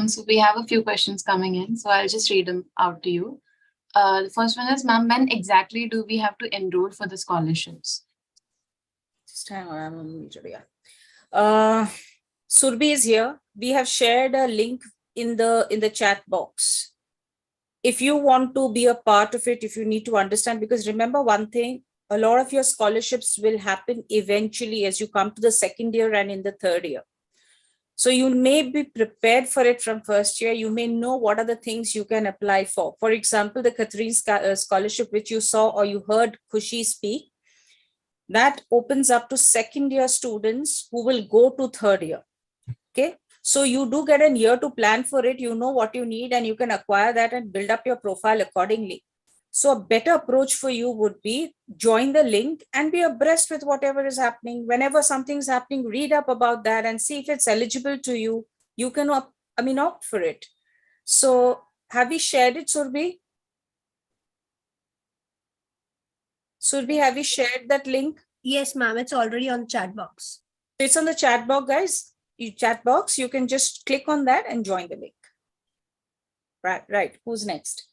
So we have a few questions coming in, so I'll just read them out to you. The first one is, ma'am, when exactly do we have to enroll for the scholarships? Just hang on, I'm on mute, yeah. Surbhi is here. We have shared a link in the chat box. If you want to be a part of it, if you need to understand, because remember one thing, a lot of your scholarships will happen eventually as you come to the second year and in the third year. So you may be prepared for it from first year. You may know what are the things you can apply for. For example, the Catherine scholarship, which you saw or you heard Khushi speak, that opens up to second year students who will go to third year. Okay. So you do get a year to plan for it. You know what you need and you can acquire that and build up your profile accordingly. So a better approach for you would be join the link and be abreast with whatever is happening. Whenever something's happening, read up about that and see if it's eligible to you. You can, opt for it. So have we shared it, Surbhi? Surbhi, have we shared that link? Yes, ma'am. It's already on the chat box. It's on the chat box, guys. Chat box. You can just click on that and join the link. Right. Who's next?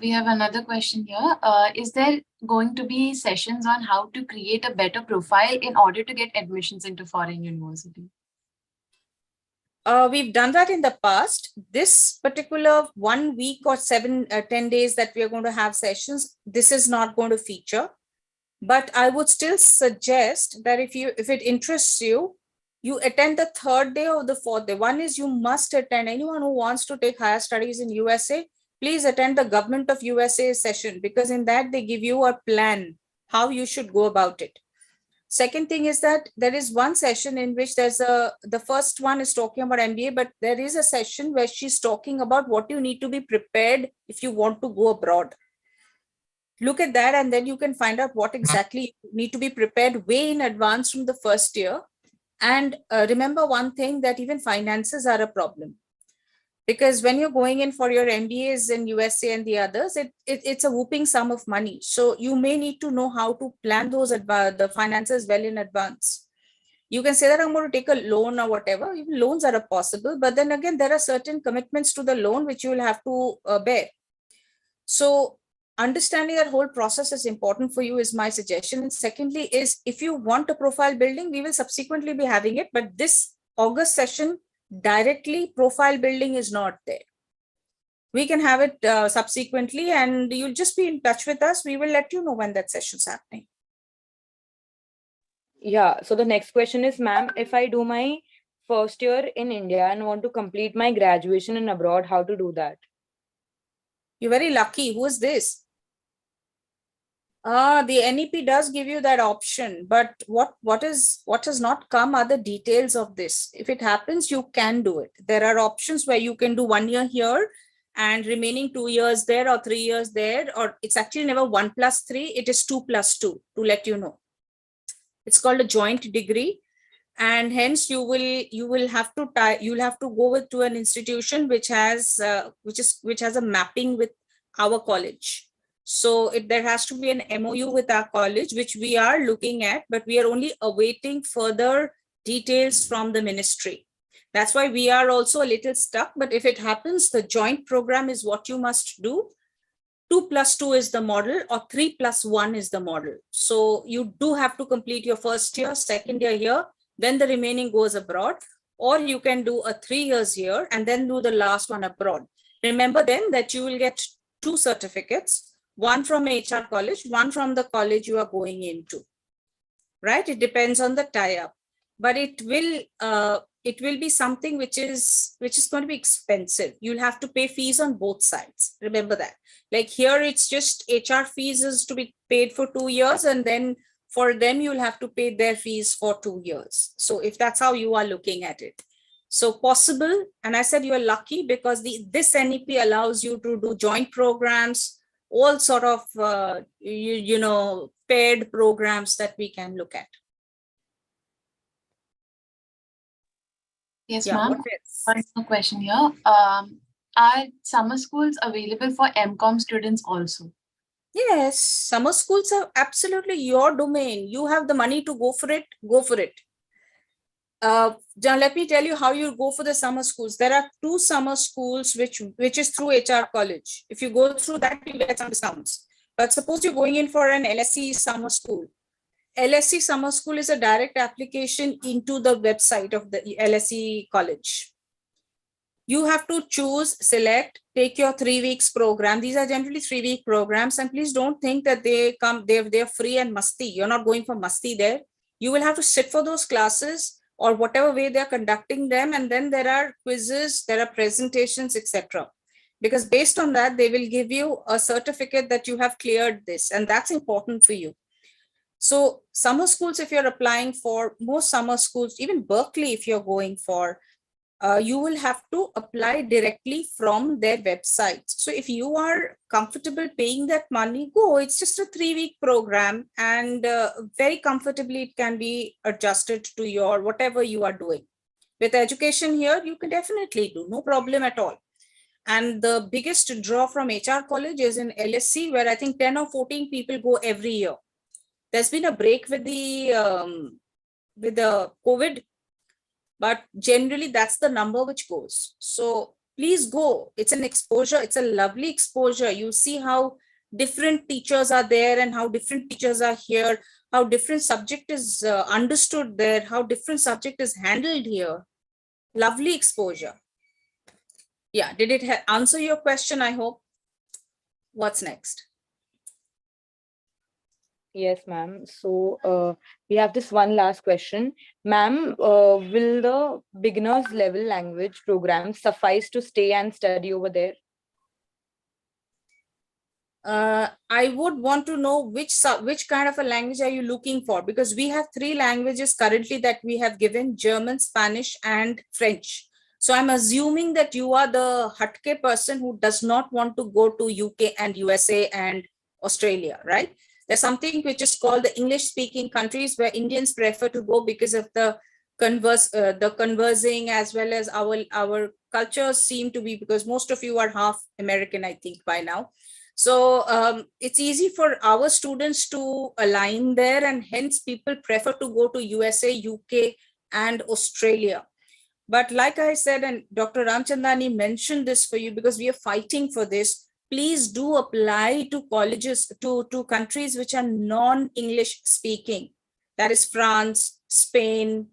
We have another question here. Is there going to be sessions on how to create a better profile in order to get admissions into foreign university? We've done that in the past. This particular 1 week or 10 days that we are going to have sessions, this is not going to feature. But I would still suggest that if it interests you, you attend the third day or the fourth day. One is you must attend. Anyone who wants to take higher studies in USA, please attend the Government of USA session, because in that they give you a plan how you should go about it. Second thing is that there is one session in which the first one is talking about MBA, but there is a session where she's talking about what you need to be prepared if you want to go abroad. Look at that and then you can find out what exactly you need to be prepared way in advance from the first year. And remember one thing, that even finances are a problem. Because when you're going in for your MBAs in USA and the others, it's a whooping sum of money. So you may need to know how to plan the finances well in advance. You can say that I'm going to take a loan or whatever. Even loans are possible, but then again, there are certain commitments to the loan which you will have to bear. So understanding that whole process is important for you is my suggestion. And secondly is, if you want a profile building, we will subsequently be having it, but this August session directly profile building is not there. We can have it subsequently, and you'll just be in touch with us. We will let you know when that session's happening. Yeah, so the next question is, ma'am, if I do my first year in India and want to complete my graduation in abroad, how to do that? You're very lucky. Who is this? The NEP does give you that option, but what has not come are the details of this. If it happens, you can do it. There are options where you can do 1 year here and remaining 2 years there or 3 years there, or it's actually never 1+3, it is 2+2, to let you know. It's called a joint degree, and hence you'll have to go to an institution which has a mapping with our college. So there has to be an MOU with our college, which we are looking at, but we are only awaiting further details from the ministry. That's why we are also a little stuck. But if it happens, the joint program is what you must do. 2+2 is the model, or 3+1 is the model. So you do have to complete your first year, second year here, then the remaining goes abroad, or you can do a 3 years here and then do the last one abroad. Remember then that you will get 2 certificates, one from HR college, one from the college you are going into, right? It depends on the tie-up, but it will be something which is going to be expensive. You'll have to pay fees on both sides. Remember that. Like here, it's just HR fees is to be paid for 2 years, and then for them, you'll have to pay their fees for 2 years. So if that's how you are looking at it. So possible, and I said you are lucky because this NEP allows you to do joint programs, all sort of, paired programs that we can look at. Yes, Yeah, ma'am. what else? One more question here. Are summer schools available for MCOM students also? Yes, summer schools are absolutely your domain. You have the money to go for it, go for it. John, let me tell you how you go for the summer schools. There are 2 summer schools which is through HR college. If you go through that, you get some discounts. But suppose you're going in for an LSE summer school. LSE summer school is a direct application into the website of the LSE college. You have to choose, select, take your 3 weeks program. These are generally 3-week programs, and please don't think that they're free and musty. You're not going for musty there. You will have to sit for those classes or whatever way they're conducting them, and then there are quizzes, there are presentations, etc. Because based on that, they will give you a certificate that you have cleared this, and that's important for you. So summer schools, if you're applying for, most summer schools, even Berkeley, if you're going for, you will have to apply directly from their websites. So if you are comfortable paying that money, go. It's just a 3-week program, and very comfortably it can be adjusted to your whatever you are doing. With education here, you can definitely do, no problem at all. And the biggest draw from HR college is in LSC, where I think 10 or 14 people go every year. There's been a break with the COVID, but generally that's the number which goes. So please go. It's an exposure. It's a lovely exposure. You see how different teachers are there and how different teachers are here, how different subject is understood there, how different subject is handled here. Lovely exposure. Yeah, did it answer your question, I hope? What's next? Yes, ma'am. So we have this one last question. Ma'am, will the beginners level language program suffice to stay and study over there? I would want to know which kind of a language are you looking for, because we have 3 languages currently that we have given: German, Spanish, and French. So I'm assuming that you are the Hatke person who does not want to go to UK and USA and Australia, right? There's something which is called the English-speaking countries, where Indians prefer to go because of the conversing, as well as our cultures seem to be, because most of you are half American, I think, by now. So it's easy for our students to align there, and hence people prefer to go to USA, UK, and Australia. But like I said, and Dr. Ramchandani mentioned this for you, because we are fighting for this, please do apply to colleges, to countries which are non-English speaking. That is France, Spain,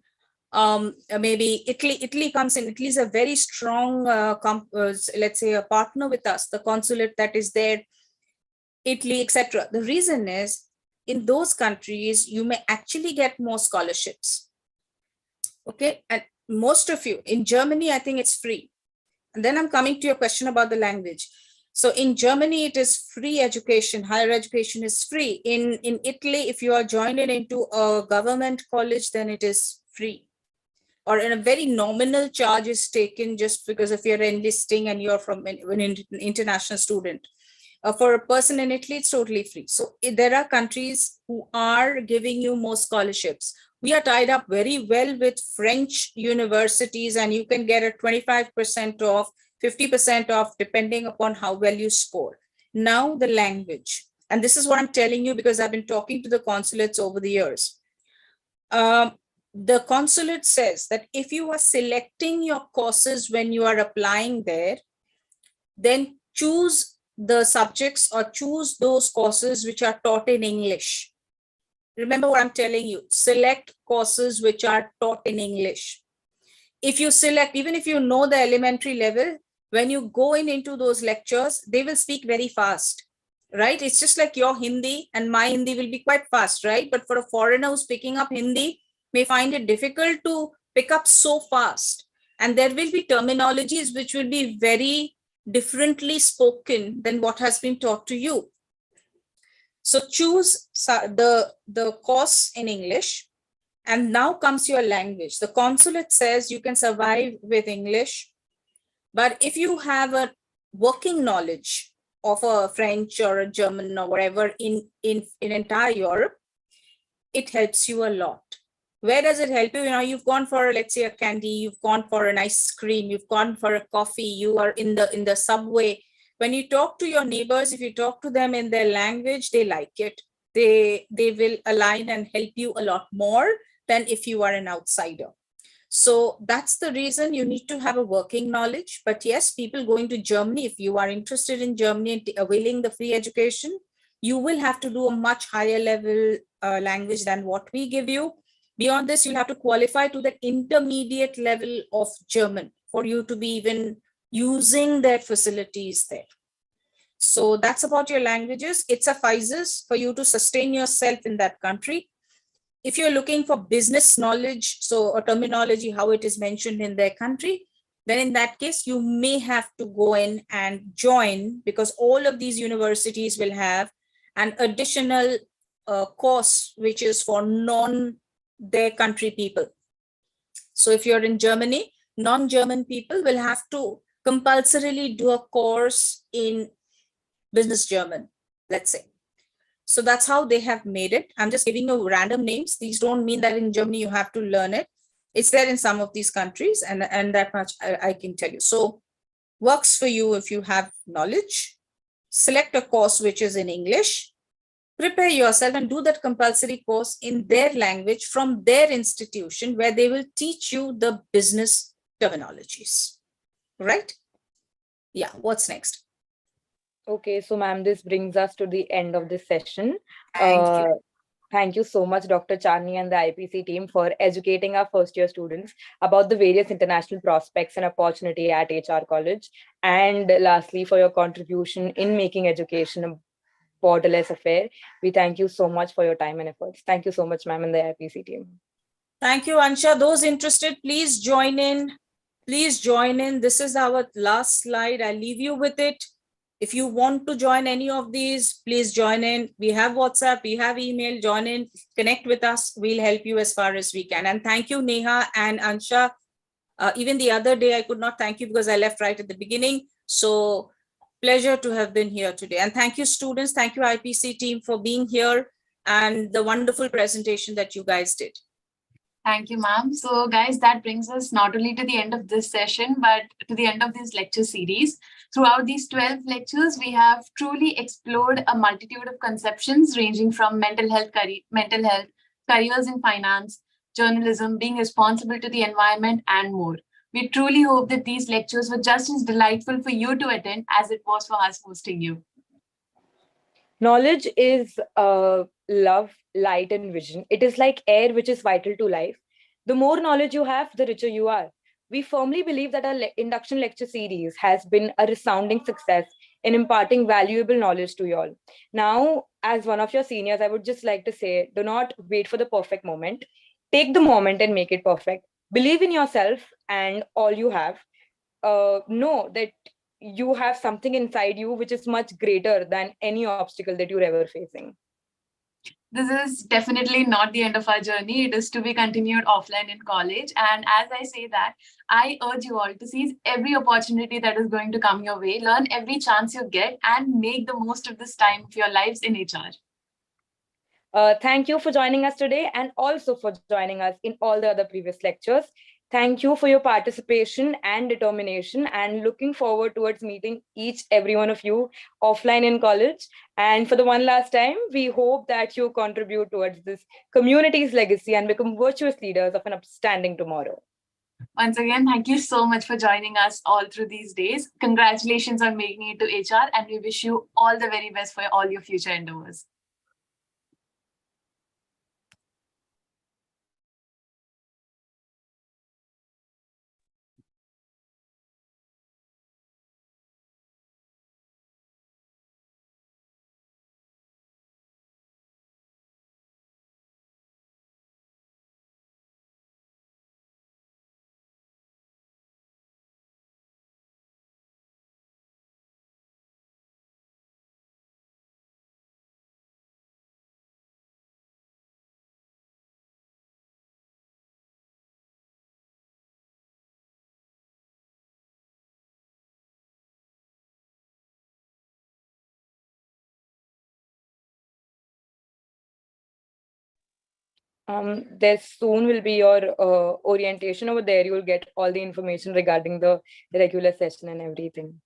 maybe Italy. Italy comes in. Italy is a very strong, let's say, a partner with us, the consulate that is there, Italy, etc. The reason is, in those countries, you may actually get more scholarships. Okay, and most of you, in Germany, I think it's free. And then I'm coming to your question about the language. So in Germany, it is free education. Higher education is free. In Italy, if you are joined into a government college, then it is free. Or in a very nominal charge is taken just because if you're enlisting and you're from an international student. For a person in Italy, it's totally free. So there are countries who are giving you more scholarships. We are tied up very well with French universities, and you can get a 25% off, 50% off, depending upon how well you score. Now the language, and this is what I'm telling you because I've been talking to the consulates over the years. The consulate says that if you are selecting your courses when you are applying there, then choose the subjects or choose those courses which are taught in English. Remember what I'm telling you, select courses which are taught in English. If you select, even if you know the elementary level, when you go into those lectures, they will speak very fast, right? It's just like your Hindi and my Hindi will be quite fast, right? But for a foreigner who's picking up Hindi, may find it difficult to pick up so fast. And there will be terminologies which will be very differently spoken than what has been taught to you. So choose the course in English, and now comes your language. The consulate says you can survive with English, but if you have a working knowledge of a French or a German or whatever in entire Europe, it helps you a lot. Where does it help you? You know, you've gone for, let's say, a candy, you've gone for an ice cream, you've gone for a coffee, you are in the subway. When you talk to your neighbors, if you talk to them in their language, they like it. They will align and help you a lot more than if you are an outsider. So that's the reason you need to have a working knowledge. But yes, people going to Germany, if you are interested in Germany and availing the free education, you will have to do a much higher level language than what we give you. Beyond this, you'll have to qualify to the intermediate level of German for you to be even using their facilities there. So that's about your languages. It suffices for you to sustain yourself in that country. If you're looking for business knowledge, so a terminology, how it is mentioned in their country, then in that case, you may have to go in and join, because all of these universities will have an additional course, which is for their country people. So if you're in Germany, non-German people will have to compulsorily do a course in business German, let's say. So that's how they have made it. I'm just giving you random names. These don't mean that in Germany you have to learn it. It's there in some of these countries, and that much I can tell you. So works for you if you have knowledge. Select a course which is in English. Prepare yourself and do that compulsory course in their language from their institution, where they will teach you the business terminologies, right? Yeah, what's next? Okay, so ma'am, this brings us to the end of this session. Thank you. Thank you so much, Dr. Chani and the IPC team, for educating our first-year students about the various international prospects and opportunity at HR College. And lastly, for your contribution in making education a borderless affair. We thank you so much for your time and efforts. Thank you so much, ma'am, and the IPC team. Thank you, Ansha. Those interested, please join in. Please join in. This is our last slide. I'll leave you with it. If you want to join any of these, please join in. We have WhatsApp, we have email, join in, connect with us. We'll help you as far as we can. And thank you, Neha and Ansha. Even the other day, I could not thank you because I left right at the beginning. So pleasure to have been here today. And thank you, students. Thank you, IPC team, for being here and the wonderful presentation that you guys did. Thank you, ma'am. So guys, that brings us not only to the end of this session, but to the end of this lecture series. Throughout these 12 lectures, we have truly explored a multitude of conceptions ranging from mental health, careers in finance, journalism, being responsible to the environment, and more. We truly hope that these lectures were just as delightful for you to attend as it was for us hosting you. Knowledge is love, light, and vision. It is like air, which is vital to life. The more knowledge you have, the richer you are. We firmly believe that our induction lecture series has been a resounding success in imparting valuable knowledge to you all. Now, as one of your seniors, I would just like to say, do not wait for the perfect moment. Take the moment and make it perfect. Believe in yourself and all you have. Know that you have something inside you which is much greater than any obstacle that you're ever facing. This is definitely not the end of our journey. It is to be continued offline in college. And as I say that, I urge you all to seize every opportunity that is going to come your way, learn every chance you get, and make the most of this time of your lives in HR. Thank you for joining us today and also for joining us in all the other previous lectures. Thank you for your participation and determination, and looking forward towards meeting every one of you offline in college. And for the one last time, we hope that you contribute towards this community's legacy and become virtuous leaders of an upstanding tomorrow. Once again, thank you so much for joining us all through these days. Congratulations on making it to HR, and we wish you all the very best for all your future endeavors. There soon will be your orientation over there. You will get all the information regarding the regular session and everything.